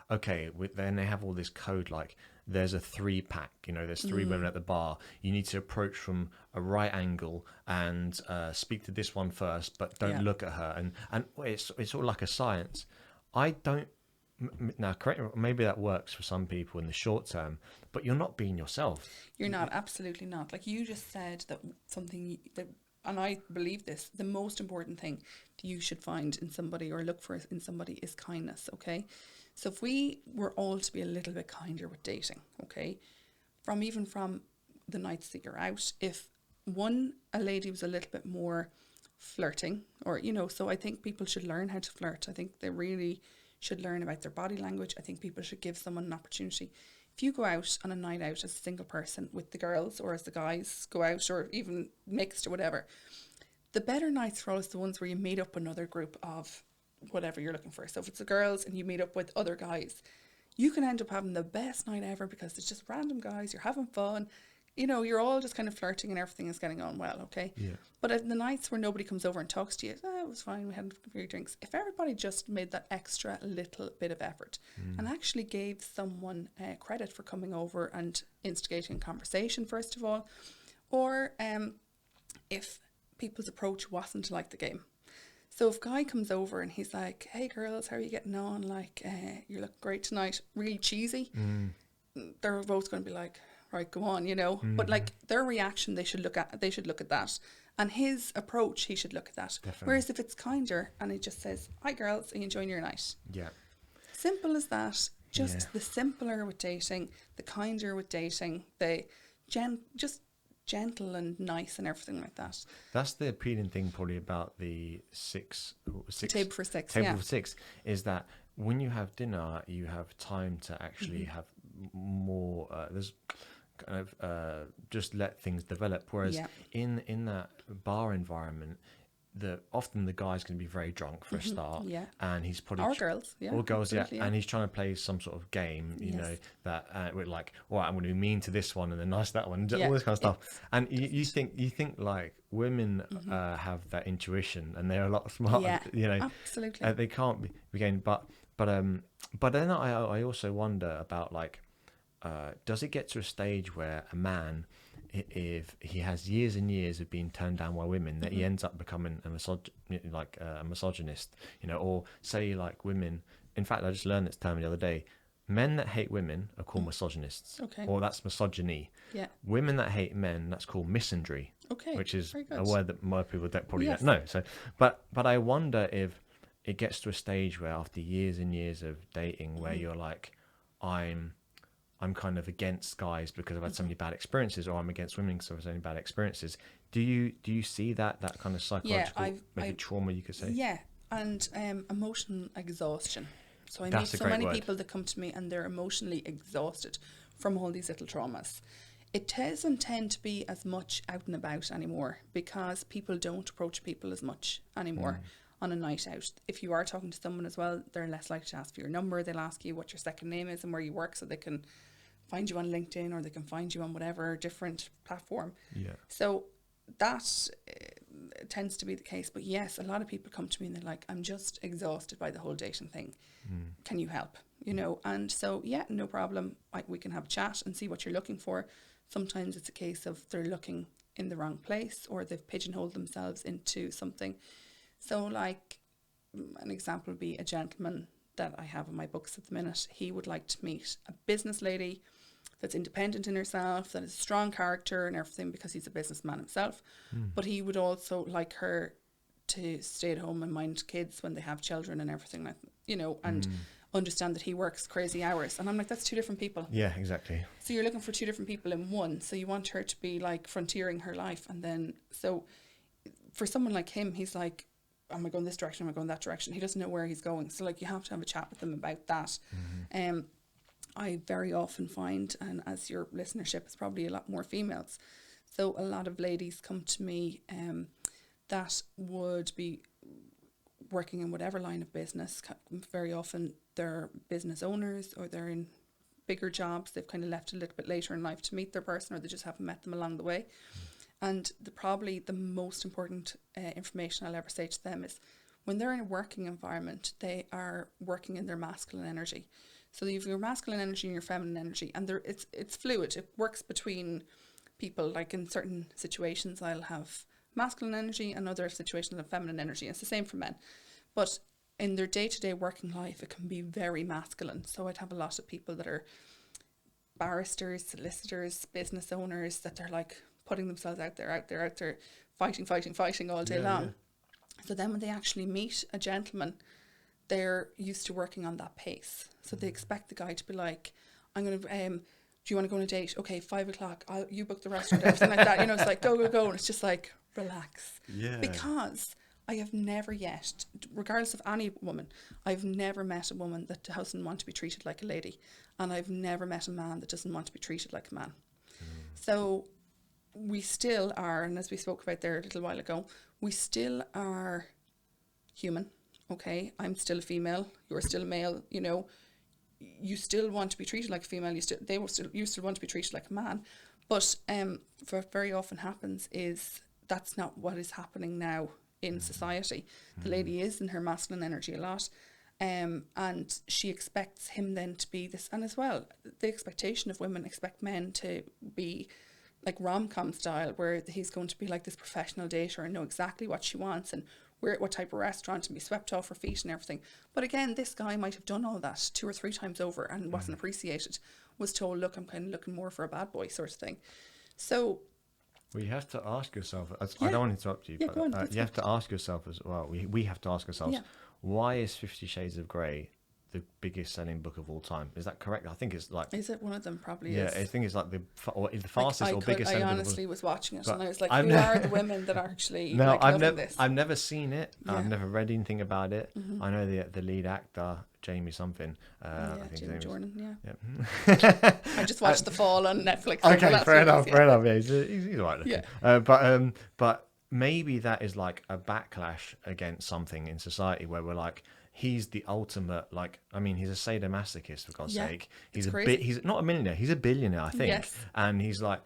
okay. Then they have all this code like there's a 3-pack, you know. There's 3 women at the bar. You need to approach from a right angle and speak to this one first, but don't look at her. And it's sort of like a science. I don't. Now, correct. Maybe that works for some people in the short term, but you're not being yourself. You're not, absolutely not. Like you just said that something that, and I believe this, the most important thing that you should find in somebody or look for in somebody is kindness. Okay, so if we were all to be a little bit kinder with dating, okay, from the nights that you're out, if a lady was a little bit more flirting, or you know, so I think people should learn how to flirt. I think they really should learn about their body language. I think people should give someone an opportunity. If you go out on a night out as a single person with the girls, or as the guys go out, or even mixed or whatever, the better nights for all is the ones where you meet up another group of whatever you're looking for. So if it's the girls and you meet up with other guys, you can end up having the best night ever because it's just random guys, you're having fun, you know, you're all just kind of flirting and everything is getting on well, okay? Yeah. But in the nights where nobody comes over and talks to you, it was fine, we had a few drinks. If everybody just made that extra little bit of effort and actually gave someone credit for coming over and instigating conversation, first of all, or if people's approach wasn't like The Game. So if a guy comes over and he's like, hey girls, how are you getting on? Like, you look great tonight, really cheesy. They're both going to be like, right, go on, you know. But like their reaction, they should look at that. And his approach, he should look at that. Definitely. Whereas if it's kinder and he just says, hi girls, are you enjoying your night? Yeah. Simple as that. Just the simpler with dating, the kinder with dating, the just gentle and nice and everything like that. That's the appealing thing probably about the table for six for six is that when you have dinner, you have time to actually have more. There's kind of just let things develop. Whereas in that bar environment, often the guy's going to be very drunk for a start, and he's probably or girls, and he's trying to play some sort of game, you know, that we're like, well, I'm going to be mean to this one and then nice to that one, all this kind of stuff. And you think like women have that intuition and they're a lot smarter, you know. Absolutely. They can't be game, but then I also wonder about like, does it get to a stage where a man, if he has years and years of being turned down by women, that he ends up becoming a misogynist, you know, or say like women. In fact, I just learned this term the other day. Men that hate women are called misogynists, or that's misogyny. Yeah. Women that hate men, that's called misandry, which is a word that most people probably don't know. So, but I wonder if it gets to a stage where after years and years of dating, where you're like, I'm kind of against guys because I've had so many bad experiences, or I'm against women because I've had so many bad experiences. Do you see that kind of psychological trauma, you could say? Yeah, and emotional exhaustion. So I meet so many people that come to me and they're emotionally exhausted from all these little traumas. It doesn't tend to be as much out and about anymore because people don't approach people as much anymore on a night out. If you are talking to someone as well, they're less likely to ask for your number. They'll ask you what your second name is and where you work, so they can find you on LinkedIn, or they can find you on whatever different platform. Yeah. So that tends to be the case. But yes, a lot of people come to me and they're like, I'm just exhausted by the whole dating thing. Can you help? You know, and so, no problem. We can have a chat and see what you're looking for. Sometimes it's a case of they're looking in the wrong place, or they've pigeonholed themselves into something. So like an example would be a gentleman that I have in my books at the minute. He would like to meet a business lady that's independent in herself, that has a strong character and everything, because he's a businessman himself. But he would also like her to stay at home and mind kids when they have children and everything, like, you know, and understand that he works crazy hours. And I'm like, that's two different people. Yeah, exactly. So you're looking for two different people in one. So you want her to be like frontiering her life. And then, so for someone like him, he's like, am I going this direction? Am I going that direction? He doesn't know where he's going. So like, you have to have a chat with them about that. I very often find, and as your listenership is probably a lot more females, so a lot of ladies come to me that would be working in whatever line of business. Very often they're business owners, or they're in bigger jobs. They've kind of left a little bit later in life to meet their person, or they just haven't met them along the way. And probably the most important information I'll ever say to them is, when they're in a working environment, they are working in their masculine energy. So you have your masculine energy and your feminine energy, and it's fluid. It works between people. Like in certain situations, I'll have masculine energy, and other situations I'll have feminine energy. It's the same for men. But in their day-to-day working life, it can be very masculine. So I'd have a lot of people that are barristers, solicitors, business owners, that they're like putting themselves out there, fighting all day long. Yeah. So then when they actually meet a gentleman, they're used to working on that pace. So they expect the guy to be like, I'm going to, do you want to go on a date? Okay, 5:00, you book the restaurant, everything like that. You know, it's like, go. And it's just like, relax. Yeah. Because I have never yet, regardless of any woman, I've never met a woman that doesn't want to be treated like a lady. And I've never met a man that doesn't want to be treated like a man. So we still are, and as we spoke about there a little while ago, we still are human. Okay, I'm still a female, you're still a male, you know, you still want to be treated like a female, you still want to be treated like a man. But what very often happens is that's not what is happening now in society. The lady is in her masculine energy a lot, and she expects him then to be this. And as well, the expectation of women expect men to be like rom-com style, where he's going to be like this professional dater and know exactly what she wants, and what type of restaurant, and be swept off her feet and everything. But again, this guy might have done all that 2 or 3 times over and wasn't appreciated, was told, look, I'm kind of looking more for a bad boy sort of thing. So well, you have to ask yourself, I don't want to interrupt you, but you have to ask yourself as well, we have to ask ourselves, why is 50 Shades of Grey the biggest selling book of all time? Is that correct? I think it's like... Is it one of them? Probably is. Yeah, I think it's like the fastest or biggest selling book. I honestly was watching it, and I was like, who are the women that are actually loving this? I've never seen it. Yeah. I've never read anything about it. I know the lead actor, Jamie something. I think Jamie Jordan, yeah. I just watched The Fall on Netflix. Okay, fair enough. Yeah, he's all right looking. Yeah. But maybe that is like a backlash against something in society where we're like, he's the ultimate, like, I mean, he's a sadomasochist, for God's sake. He's he's not a millionaire, he's a billionaire, I think. Yes. And he's like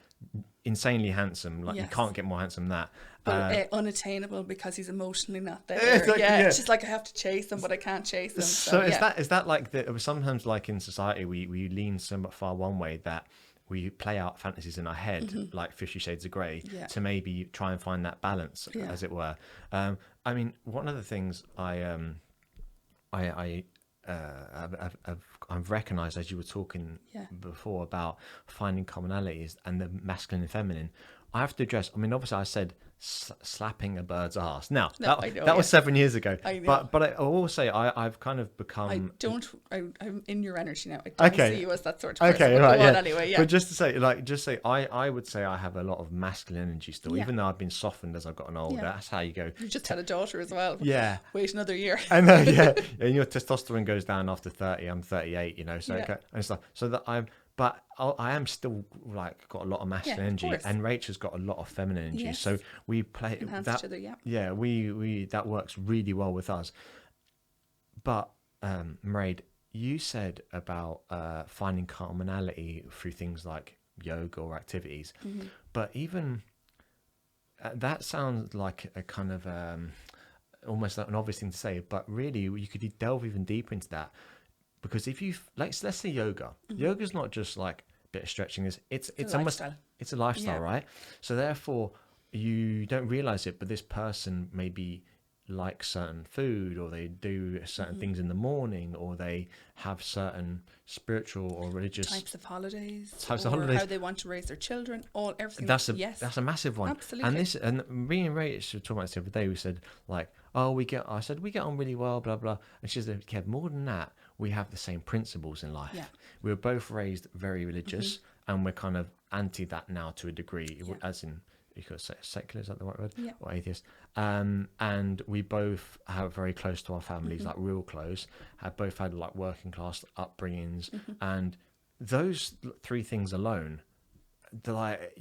insanely handsome, like you can't get more handsome than that. But unattainable because he's emotionally not there. It's just like I have to chase him, but I can't chase him. So is that like sometimes like in society we lean so far one way that we play out fantasies in our head, like 50 Shades of Grey, to maybe try and find that balance, as it were. I mean, one of the things I've recognised as you were talking before about finding commonalities and the masculine and feminine, I have to address, I mean, obviously I said slapping a bird's ass. Now, that was 7 years ago. But I will say I've kind of become... I'm in your energy now. I don't see you as that sort of person. Okay, right, anyway, But just to say, I would say I have a lot of masculine energy still, even though I've been softened as I've gotten older. Yeah. That's how you go. You just had a daughter as well. Yeah. Wait another year. I know, yeah. And your testosterone goes down after 30. I'm 38, you know, so and stuff. So that but I am still like got a lot of masculine energy, and Rachel's got a lot of feminine energy. Yes. So we play enhance that. Each other, yeah, we that works really well with us. But Mairéad, you said about finding commonality through things like yoga or activities, but even that sounds like a kind of almost like an obvious thing to say. But really, you could delve even deeper into that. Because if you let's say yoga, yoga's not just like a bit of stretching. It's almost it's a lifestyle, right? So therefore, you don't realize it, but this person maybe likes certain food, or they do certain things in the morning, or they have certain spiritual or religious types of holidays, how they want to raise their children, everything. That's a massive one. Absolutely. And me and Rach were talking about this the other day. We said like, I said we get on really well, blah blah. And she said, Kev, more than that, we have the same principles in life. Yeah. We were both raised very religious, and we're kind of anti that now to a degree, as in, you could say secular, is that the right word? Yeah. Or atheist. And we both have very close to our families, like real close, have both had like working class upbringings, and those three things alone, they're like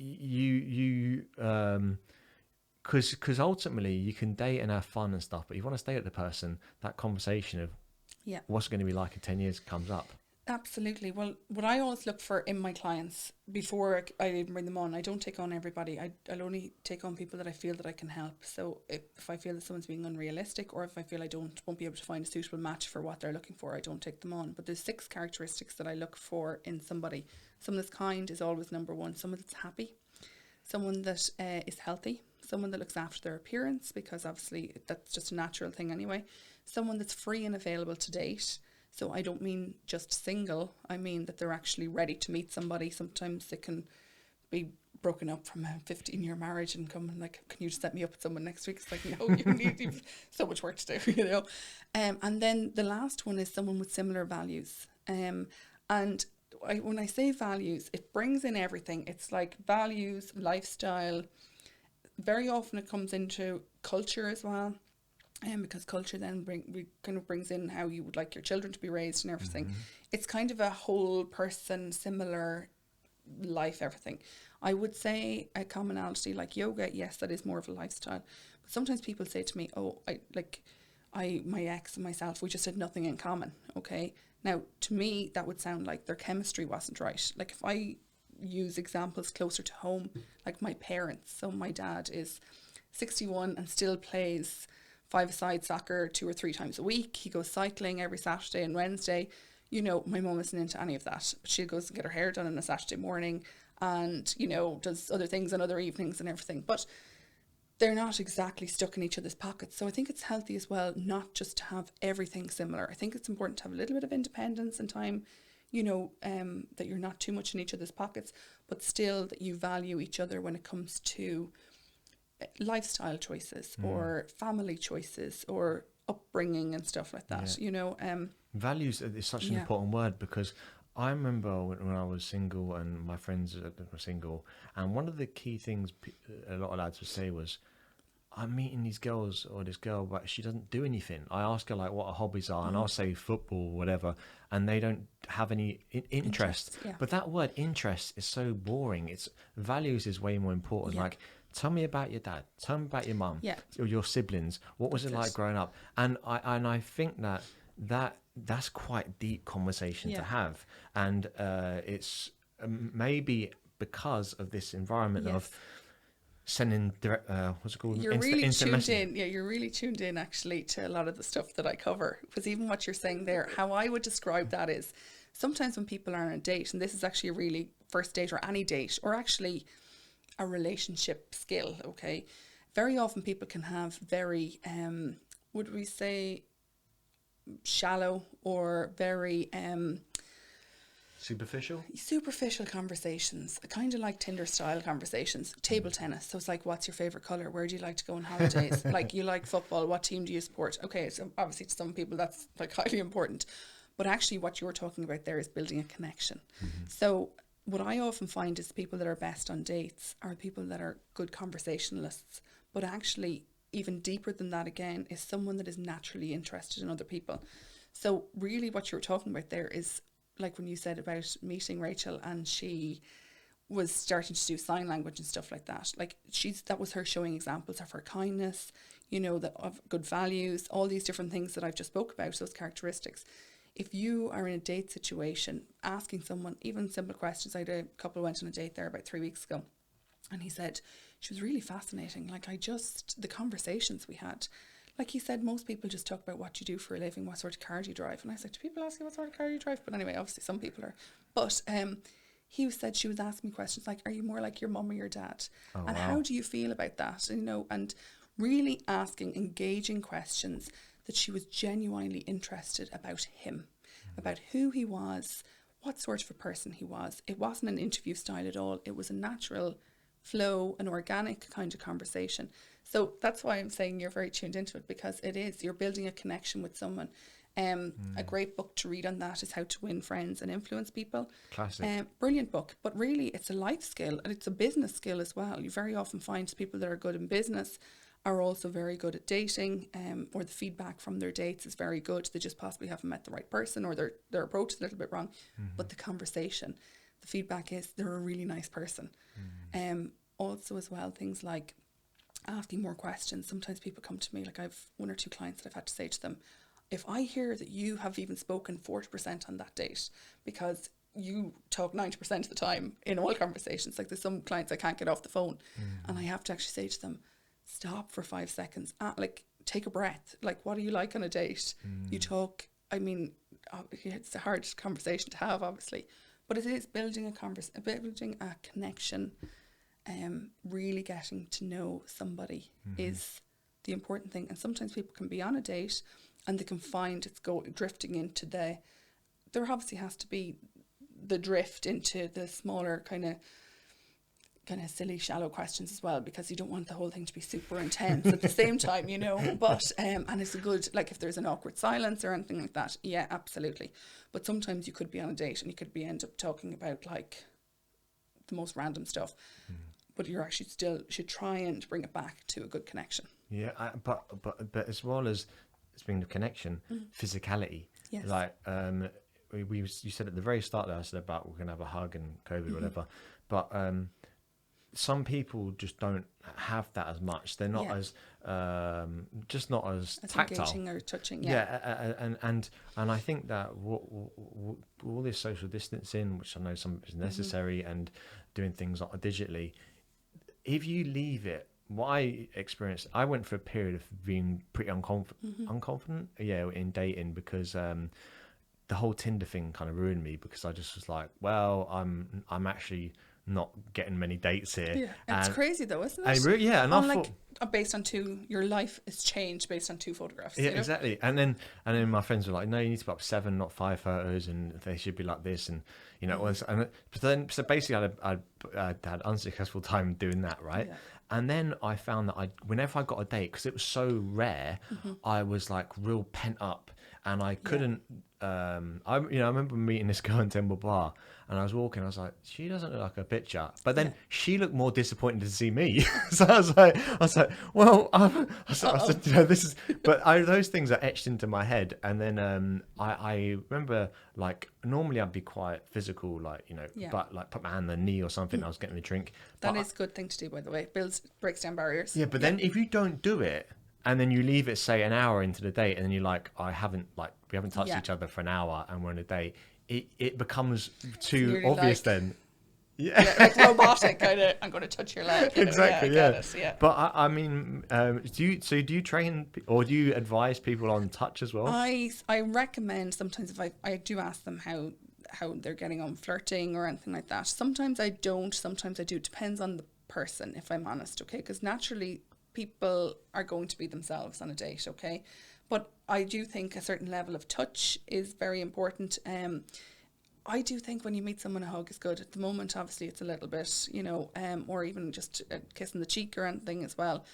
because ultimately you can date and have fun and stuff, but you want to stay with the person, that conversation of what's going to be like in 10 years comes up. Absolutely. Well, what I always look for in my clients before I even bring them on, I don't take on everybody. I'll only take on people that I feel that I can help. So if I feel that someone's being unrealistic, or if I feel I won't be able to find a suitable match for what they're looking for, I don't take them on. But there's 6 characteristics that I look for in somebody. Someone that's kind is always number 1. Someone that's happy. Someone that is healthy. Someone that looks after their appearance, because obviously that's just a natural thing anyway. Someone that's free and available to date. So I don't mean just single, I mean that they're actually ready to meet somebody. Sometimes they can be broken up from a 15-year marriage and come and like, can you just set me up with someone next week? It's like, no, you've so much work to do, you know. And then the last one is someone with similar values. And when I say values, it brings in everything. It's like values, lifestyle. Very often it comes into culture as well. Because culture then brings in how you would like your children to be raised and everything. It's kind of a whole person, similar life, everything. I would say a commonality like yoga, yes, that is more of a lifestyle. But sometimes people say to me, oh, my ex and myself, we just had nothing in common. Okay. Now, to me, that would sound like their chemistry wasn't right. Like if I use examples closer to home, like my parents. So my dad is 61 and still plays 5-a-side soccer 2 or 3 times a week. He goes cycling every Saturday and Wednesday. You know, my mum isn't into any of that. But she goes and get her hair done on a Saturday morning and, you know, does other things on other evenings and everything. But they're not exactly stuck in each other's pockets. So I think it's healthy as well not just to have everything similar. I think it's important to have a little bit of independence and time, you know, that you're not too much in each other's pockets, but still that you value each other when it comes to lifestyle choices or family choices or upbringing and stuff like that, you know. Values is such an important word, because I remember when I was single and my friends were single, and one of the key things a lot of lads would say was, I'm meeting these girls or this girl, but she doesn't do anything. I ask her like what her hobbies are, and I'll say football or whatever, and they don't have any interest. But that word interest is so boring. It's values is way more important. Like, tell me about your dad. Tell me about your mum or your siblings. What was it like growing up? And I think that's quite deep conversation to have. And it's maybe because of this environment of sending direct, what's it called? You're really tuned in. Yeah, you're really tuned in actually to a lot of the stuff that I cover. Because even what you're saying there, how I would describe that is sometimes when people are on a date, and this is actually a really first date or any date, or actually a relationship skill, okay? Very often people can have very, would we say, shallow or very superficial conversations, kind of like Tinder style conversations. Table tennis, so it's like, what's your favorite color, where do you like to go on holidays? Like, you like football, what team do you support? Okay, so obviously to some people that's like highly important, but actually what you're talking about there is building a connection. So what I often find is people that are best on dates are people that are good conversationalists, but actually even deeper than that again is someone that is naturally interested in other people. So really what you're talking about there is like when you said about meeting Rachel and she was starting to do sign language and stuff like that. Like that was her showing examples of her kindness, you know, that of good values, all these different things that I've just spoke about, those characteristics. If you are in a date situation, asking someone even simple questions. I had a couple went on a date there about 3 weeks ago, and he said she was really fascinating. Like the conversations we had. Like he said, most people just talk about what you do for a living, what sort of car do you drive. And I said, do people ask you what sort of car you drive? But anyway, obviously some people are. But he said she was asking me questions like, are you more like your mum or your dad? Oh, and wow. How do you feel about that? And, you know, and really asking engaging questions that she was genuinely interested about him, about who he was, what sort of a person he was. It wasn't an interview style at all. It was a natural flow, an organic kind of conversation. So that's why I'm saying you're very tuned into it, because it is, you're building a connection with someone. A great book to read on that is How to Win Friends and Influence People. Classic. Brilliant book, but really it's a life skill and it's a business skill as well. You very often find people that are good in business are also very good at dating, or the feedback from their dates is very good. They just possibly haven't met the right person, or their approach is a little bit wrong. But the conversation, the feedback is they're a really nice person. Also as well, things like asking more questions. Sometimes people come to me, like I've 1 or 2 clients that I've had to say to them, if I hear that you have even spoken 40% on that date, because you talk 90% of the time in all conversations, like there's some clients I can't get off the phone, and I have to actually say to them, stop for 5 seconds, like take a breath, like what are you like on a date? You talk, I mean, it's a hard conversation to have obviously, but it is building a connection, really getting to know somebody is the important thing. And sometimes people can be on a date and they can find it's drifting into there obviously has to be the drift into the smaller kind of silly, shallow questions as well, because you don't want the whole thing to be super intense at the same time, you know. But and it's a good, like if there's an awkward silence or anything like that, yeah, absolutely. But sometimes you could be on a date and you could end up talking about like the most random stuff, but you're actually still should try and bring it back to a good connection. Yeah, but as well as being the connection, physicality. Yes. Like you said at the very start there, I said about we're gonna have a hug and COVID, whatever. But some people just don't have that as much. They're not as just not as tactile, engaging or touching. And I think that all this social distancing, which I know some is necessary, and doing things like digitally, if you leave it, what I experienced, I went for a period of being pretty unconfident, in dating, because the whole Tinder thing kind of ruined me, because I just was like, well, I'm actually not getting many dates here. Yeah, it's crazy though, isn't it? And I thought, based on your life is changed based on 2 photographs. Yeah, you know? Exactly. And then my friends were like, no, you need to put up 7, not 5 photos, and they should be like this, and you know. So basically, I had unsuccessful time doing that, right? Yeah. And then I found that whenever I got a date, because it was so rare, I was like real pent up, and I couldn't. I remember meeting this girl in Temple Bar, and I was walking. I was like, she doesn't look like a picture, but then she looked more disappointed to see me. So I was like, well, I said, you know, this is. But those things are etched into my head, and then I remember, like, normally I'd be quite physical, like, you know, but like put my hand on the knee or something. I was getting a drink. That is a good thing to do, by the way. Breaks down barriers. Yeah, but then if you don't do it, and then you leave it, say, an hour into the date, and then you're like, we haven't touched each other for an hour, and we're on a date. It becomes too obvious, like, then. Yeah, like robotic kind of. I'm going to touch your leg. Exactly. Yeah. But I mean, do you train, or do you advise people on touch as well? I recommend sometimes, if I do ask them how they're getting on flirting or anything like that. Sometimes I don't. Sometimes I do. It depends on the person, if I'm honest. Okay, because naturally people are going to be themselves on a date, okay? But I do think a certain level of touch is very important. I do think when you meet someone, a hug is good. At the moment, obviously, it's a little bit, you know, or even just a kiss on the cheek or anything as well.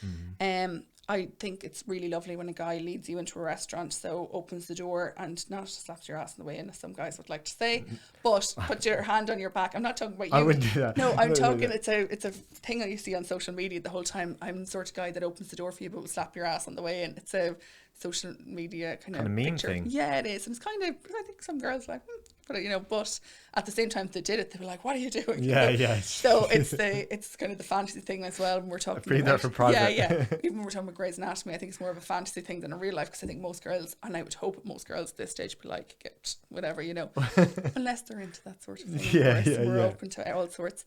I think it's really lovely when a guy leads you into a restaurant, so opens the door and not slaps your ass in the way, as some guys would like to say, but put your hand on your back. I'm not talking about you. I wouldn't do that. No, I'm talking. It's a thing I see on social media the whole time. I'm the sort of guy that opens the door for you, but will slap your ass on the way, and it's a social media kind of meme picture. thing. Yeah, it is, and it's kind of. I think some girls are like. But you know, but at the same time, if they did it, they were like, "What are you doing?" Yeah. So it's kind of the fantasy thing as well. When we're talking, Free that for private. Yeah. Even when we're talking about Grey's Anatomy, I think it's more of a fantasy thing than a real life, because I think most girls, and I would hope most girls at this stage, be like, get whatever, you know, unless they're into that sort of thing. We're open to all sorts,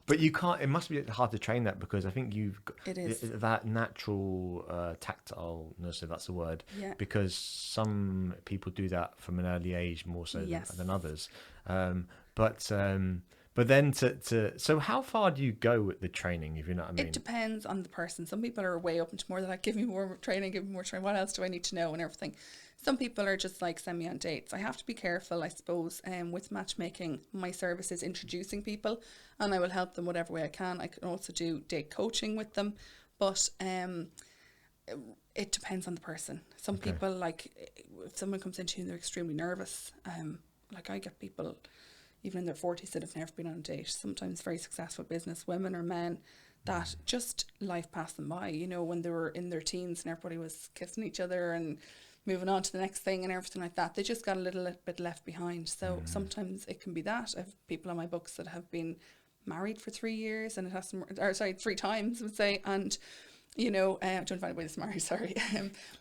But you can't. It must be hard to train that, because I think you've got that natural tactileness, if that's the word. Yeah. Because some people do that from an early age more so than others. But then so how far do you go with the training, if you know what I mean? It depends on the person. Some people are way open to more. They're like, give me more training. What else do I need to know and everything. Some people are just like, send me on dates. I have to be careful, I suppose, with matchmaking. My service is introducing people, and I will help them whatever way I can. I can also do date coaching with them. But It depends on the person. Some Okay. people, like, if someone comes into you and they're extremely nervous, like I get people, even in their 40s, that have never been on a date, sometimes very successful business women or men, that just life passed them by, you know, when they were in their teens and everybody was kissing each other and moving on to the next thing and everything like that. They just got a little bit left behind. So sometimes it can be that. I have people on my books that have been married for 3 years and it has some, or sorry, 3 times, I would say, and you know, I don't find anybody that's married, sorry,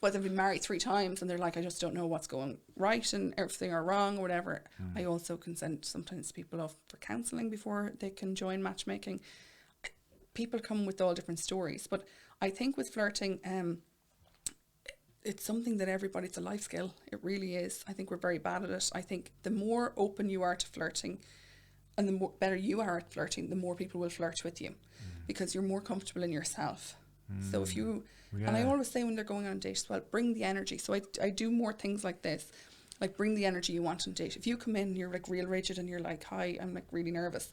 but they've been married 3 times and they're like, I just don't know what's going right and everything are wrong or whatever. I also can send sometimes people off for counselling before they can join matchmaking. People come with all different stories, but I think with flirting, it's something that it's a life skill. It really is. I think we're very bad at it. I think the more open you are to flirting and the more better you are at flirting, the more people will flirt with you because you're more comfortable in yourself. So if you, and I always say when they're going on a date as well, bring the energy. So I do more things like this, like bring the energy you want on a date. If you come in and you're like real rigid and you're like, hi, I'm like really nervous,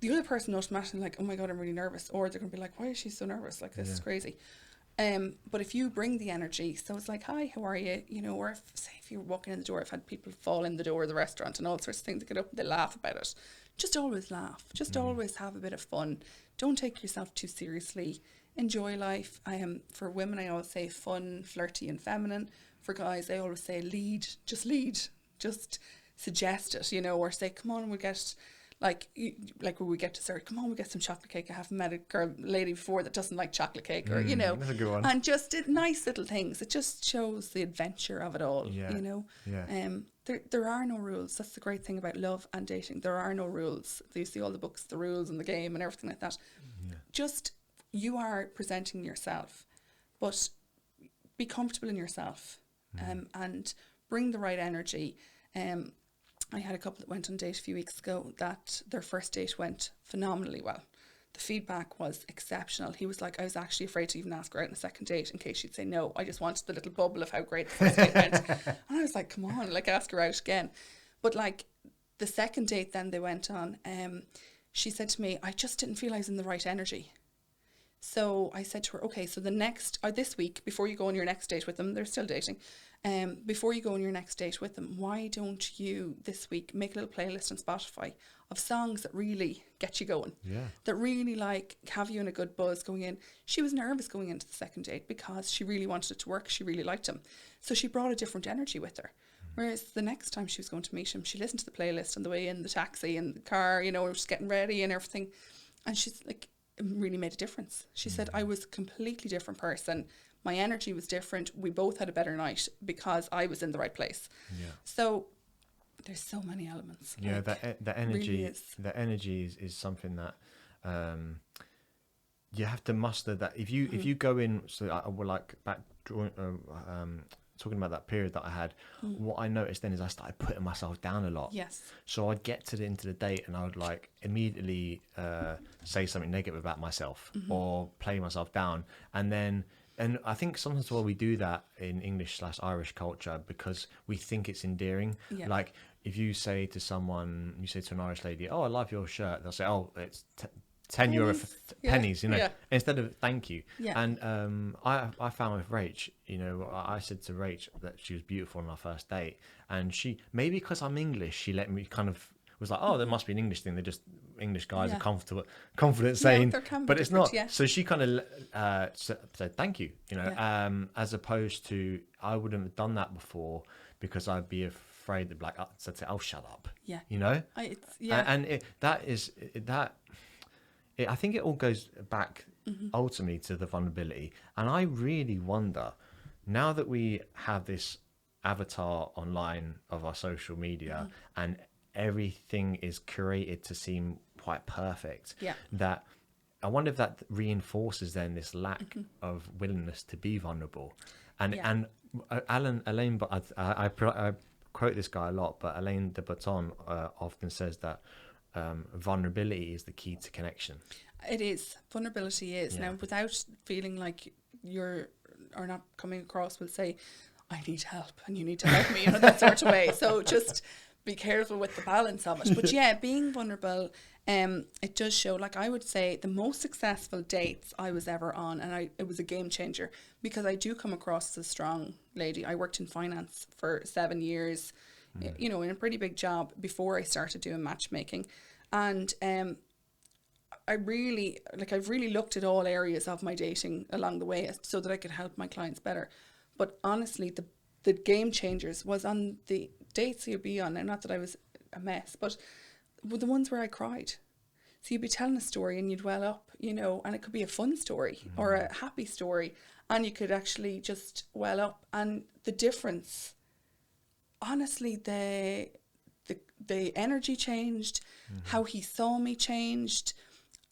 the other person automatically like, oh my God, I'm really nervous. Or they're going to be like, why is she so nervous? Like, this is crazy. But if you bring the energy, so it's like, hi, how are you? You know, or if you're walking in the door, I've had people fall in the door of the restaurant and all sorts of things. They get up and they laugh about it. Just always laugh. Just always have a bit of fun. Don't take yourself too seriously. Enjoy life. For women, I always say fun, flirty and feminine. For guys, I always say lead. Just suggest it, you know, or say, come on, we'll get, like when we get dessert, come on, we'll get some chocolate cake. I haven't met a lady before that doesn't like chocolate cake, or, you know. That's a good one. And just nice little things. It just shows the adventure of it all, you know. Yeah. There are no rules. That's the great thing about love and dating. There are no rules. You see all the books, the rules and the game and everything like that. Yeah. Just, you are presenting yourself, but be comfortable in yourself, and bring the right energy. I had a couple that went on a date a few weeks ago that their first date went phenomenally well. The feedback was exceptional. He was like, I was actually afraid to even ask her out on a second date in case she'd say no. I just wanted the little bubble of how great the first date went. And I was like, come on, like, ask her out again. But like the second date then they went on, she said to me, I just didn't feel I was in the right energy. So I said to her, okay, so this week, before you go on your next date with them, they're still dating, before you go on your next date with them, why don't you this week make a little playlist on Spotify of songs that really get you going, that really like have you in a good buzz going in. She was nervous going into the second date because she really wanted it to work. She really liked him. So she brought a different energy with her. Whereas the next time she was going to meet him, she listened to the playlist on the way in the taxi and the car, you know, just getting ready and everything. And she's like, it really made a difference. She said, I was a completely different person. My energy was different. We both had a better night because I was in the right place. Yeah. So there's so many elements. Yeah, like, the energy, really is. the energy is something that you have to muster. That if you go in, so I will like back drawing, talking about that period that I had. What I noticed then is I started putting myself down a lot. Yes. So I'd get into the date and I would like immediately say something negative about myself or play myself down, and I think sometimes while we do that in English/Irish culture because we think it's endearing. Yeah. Like if you say to someone, you say to an Irish lady, "Oh, I love your shirt," they'll say, "Oh, it's 10 euro for pennies," you know, instead of "thank you." Yeah. And I found with Rach, you know, I said to Rach that she was beautiful on our first date, and she, maybe because I'm English, she let me kind of was like, "Oh, there must be an English thing. They're just English guys are confident saying," but it's not. Yeah. So she kind of said thank you, you know, as opposed to I wouldn't have done that before because I'd be afraid that like I'd say, "Oh, shut up," you know. I think it all goes back ultimately to the vulnerability, and I really wonder now that we have this avatar online of our social media and everything is curated to seem quite perfect, that I wonder if that reinforces then this lack of willingness to be vulnerable. And Elaine, but I quote this guy a lot, but Elaine de Botton often says that vulnerability is the key to connection. It is. Vulnerability is. Now, without feeling like you're or not coming across, will say, I need help and you need to help me, you know, that sort of way. So just be careful with the balance of it. But yeah, being vulnerable, it does show. Like, I would say the most successful dates I was ever on, and it was a game changer, because I do come across as a strong lady. I worked in finance for 7 years, you know, in a pretty big job before I started doing matchmaking. And I've really looked at all areas of my dating along the way so that I could help my clients better. But honestly, the game changers was on the dates you'd be on, and not that I was a mess, but the ones where I cried. So you'd be telling a story and you'd well up, you know, and it could be a fun story or a happy story, and you could actually just well up. And the difference, honestly, the energy changed, how he saw me changed,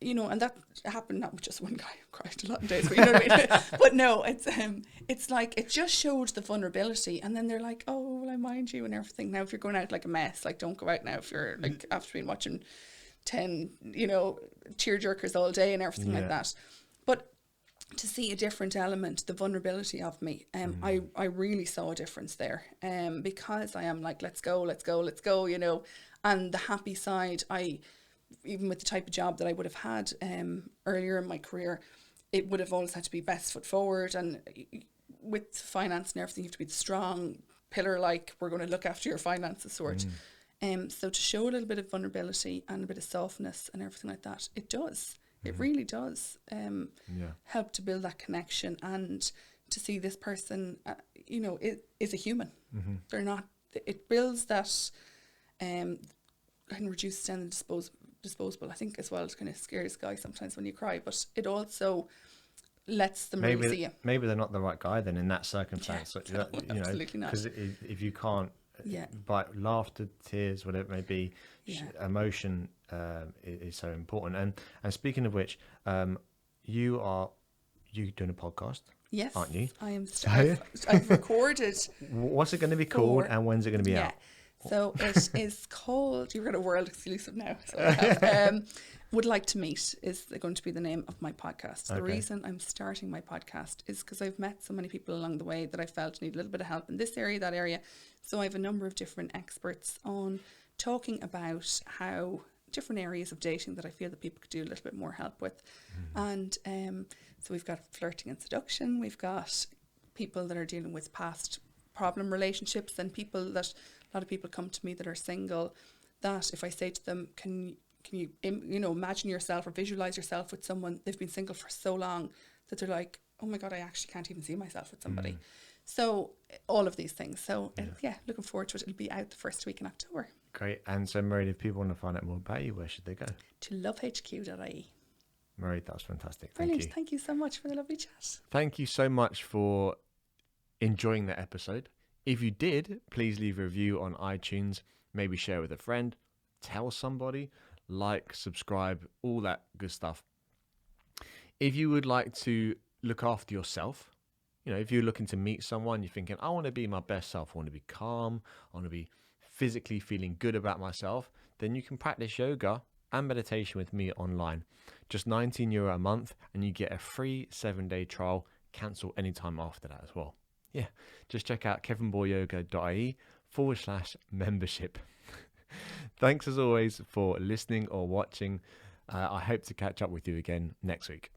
you know, and that happened not with just one guy who cried a lot of days, but you know what I mean? But no, it's like, it just showed the vulnerability, and then they're like, oh, well, I mind you and everything. Now, if you're going out like a mess, like, don't go out now if you're like after being watching 10, you know, tearjerkers all day and everything like that. But to see a different element, the vulnerability of me, I really saw a difference there, because I am like, let's go, you know, and the happy side, even with the type of job that I would have had earlier in my career, it would have always had to be best foot forward, and with finance and everything, you have to be the strong pillar, like, we're going to look after your finances sort. So to show a little bit of vulnerability and a bit of softness and everything like that, it does. It really does help to build that connection, and to see this person, you know, is a human. They're not. It builds that, and reduces down the disposable. I think as well, it kind of scares guys sometimes when you cry, but it also lets them really see you. Maybe they're not the right guy then in that circumstance. Yeah, no, absolutely not. Because if you can't, by laughter, tears, whatever it may be, emotion is so important. And speaking of which, you doing a podcast? Yes, aren't you? I am. I've recorded. What's it going to be called, and when's it going to be out? So it is called, you've got a world exclusive now. So I have, Would Like to Meet is going to be the name of my podcast. The reason I'm starting my podcast is because I've met so many people along the way that I felt need a little bit of help in this area, that area. So I have a number of different experts on talking about how different areas of dating that I feel that people could do a little bit more help with. And so we've got flirting and seduction. We've got people that are dealing with past problem relationships, and people that... A lot of people come to me that are single, that if I say to them, can you imagine yourself or visualize yourself with someone, they've been single for so long that they're like, oh my God, I actually can't even see myself with somebody. So all of these things. So looking forward to it. It'll be out the first week in October. Great. And so, Mairéad, if people want to find out more about you, where should they go? To lovehq.ie. Mairéad, that was fantastic. Brilliant. Thank you so much for the lovely chat. Thank you so much for enjoying the episode. If you did, please leave a review on iTunes, maybe share with a friend, tell somebody, like, subscribe, all that good stuff. If you would like to look after yourself, you know, if you're looking to meet someone, you're thinking, I want to be my best self, I want to be calm, I want to be physically feeling good about myself, then you can practice yoga and meditation with me online. Just €19 a month, and you get a free 7-day trial, cancel anytime after that as well. Yeah, just check out kevinboyyoga.ie/membership. Thanks as always for listening or watching. I hope to catch up with you again next week.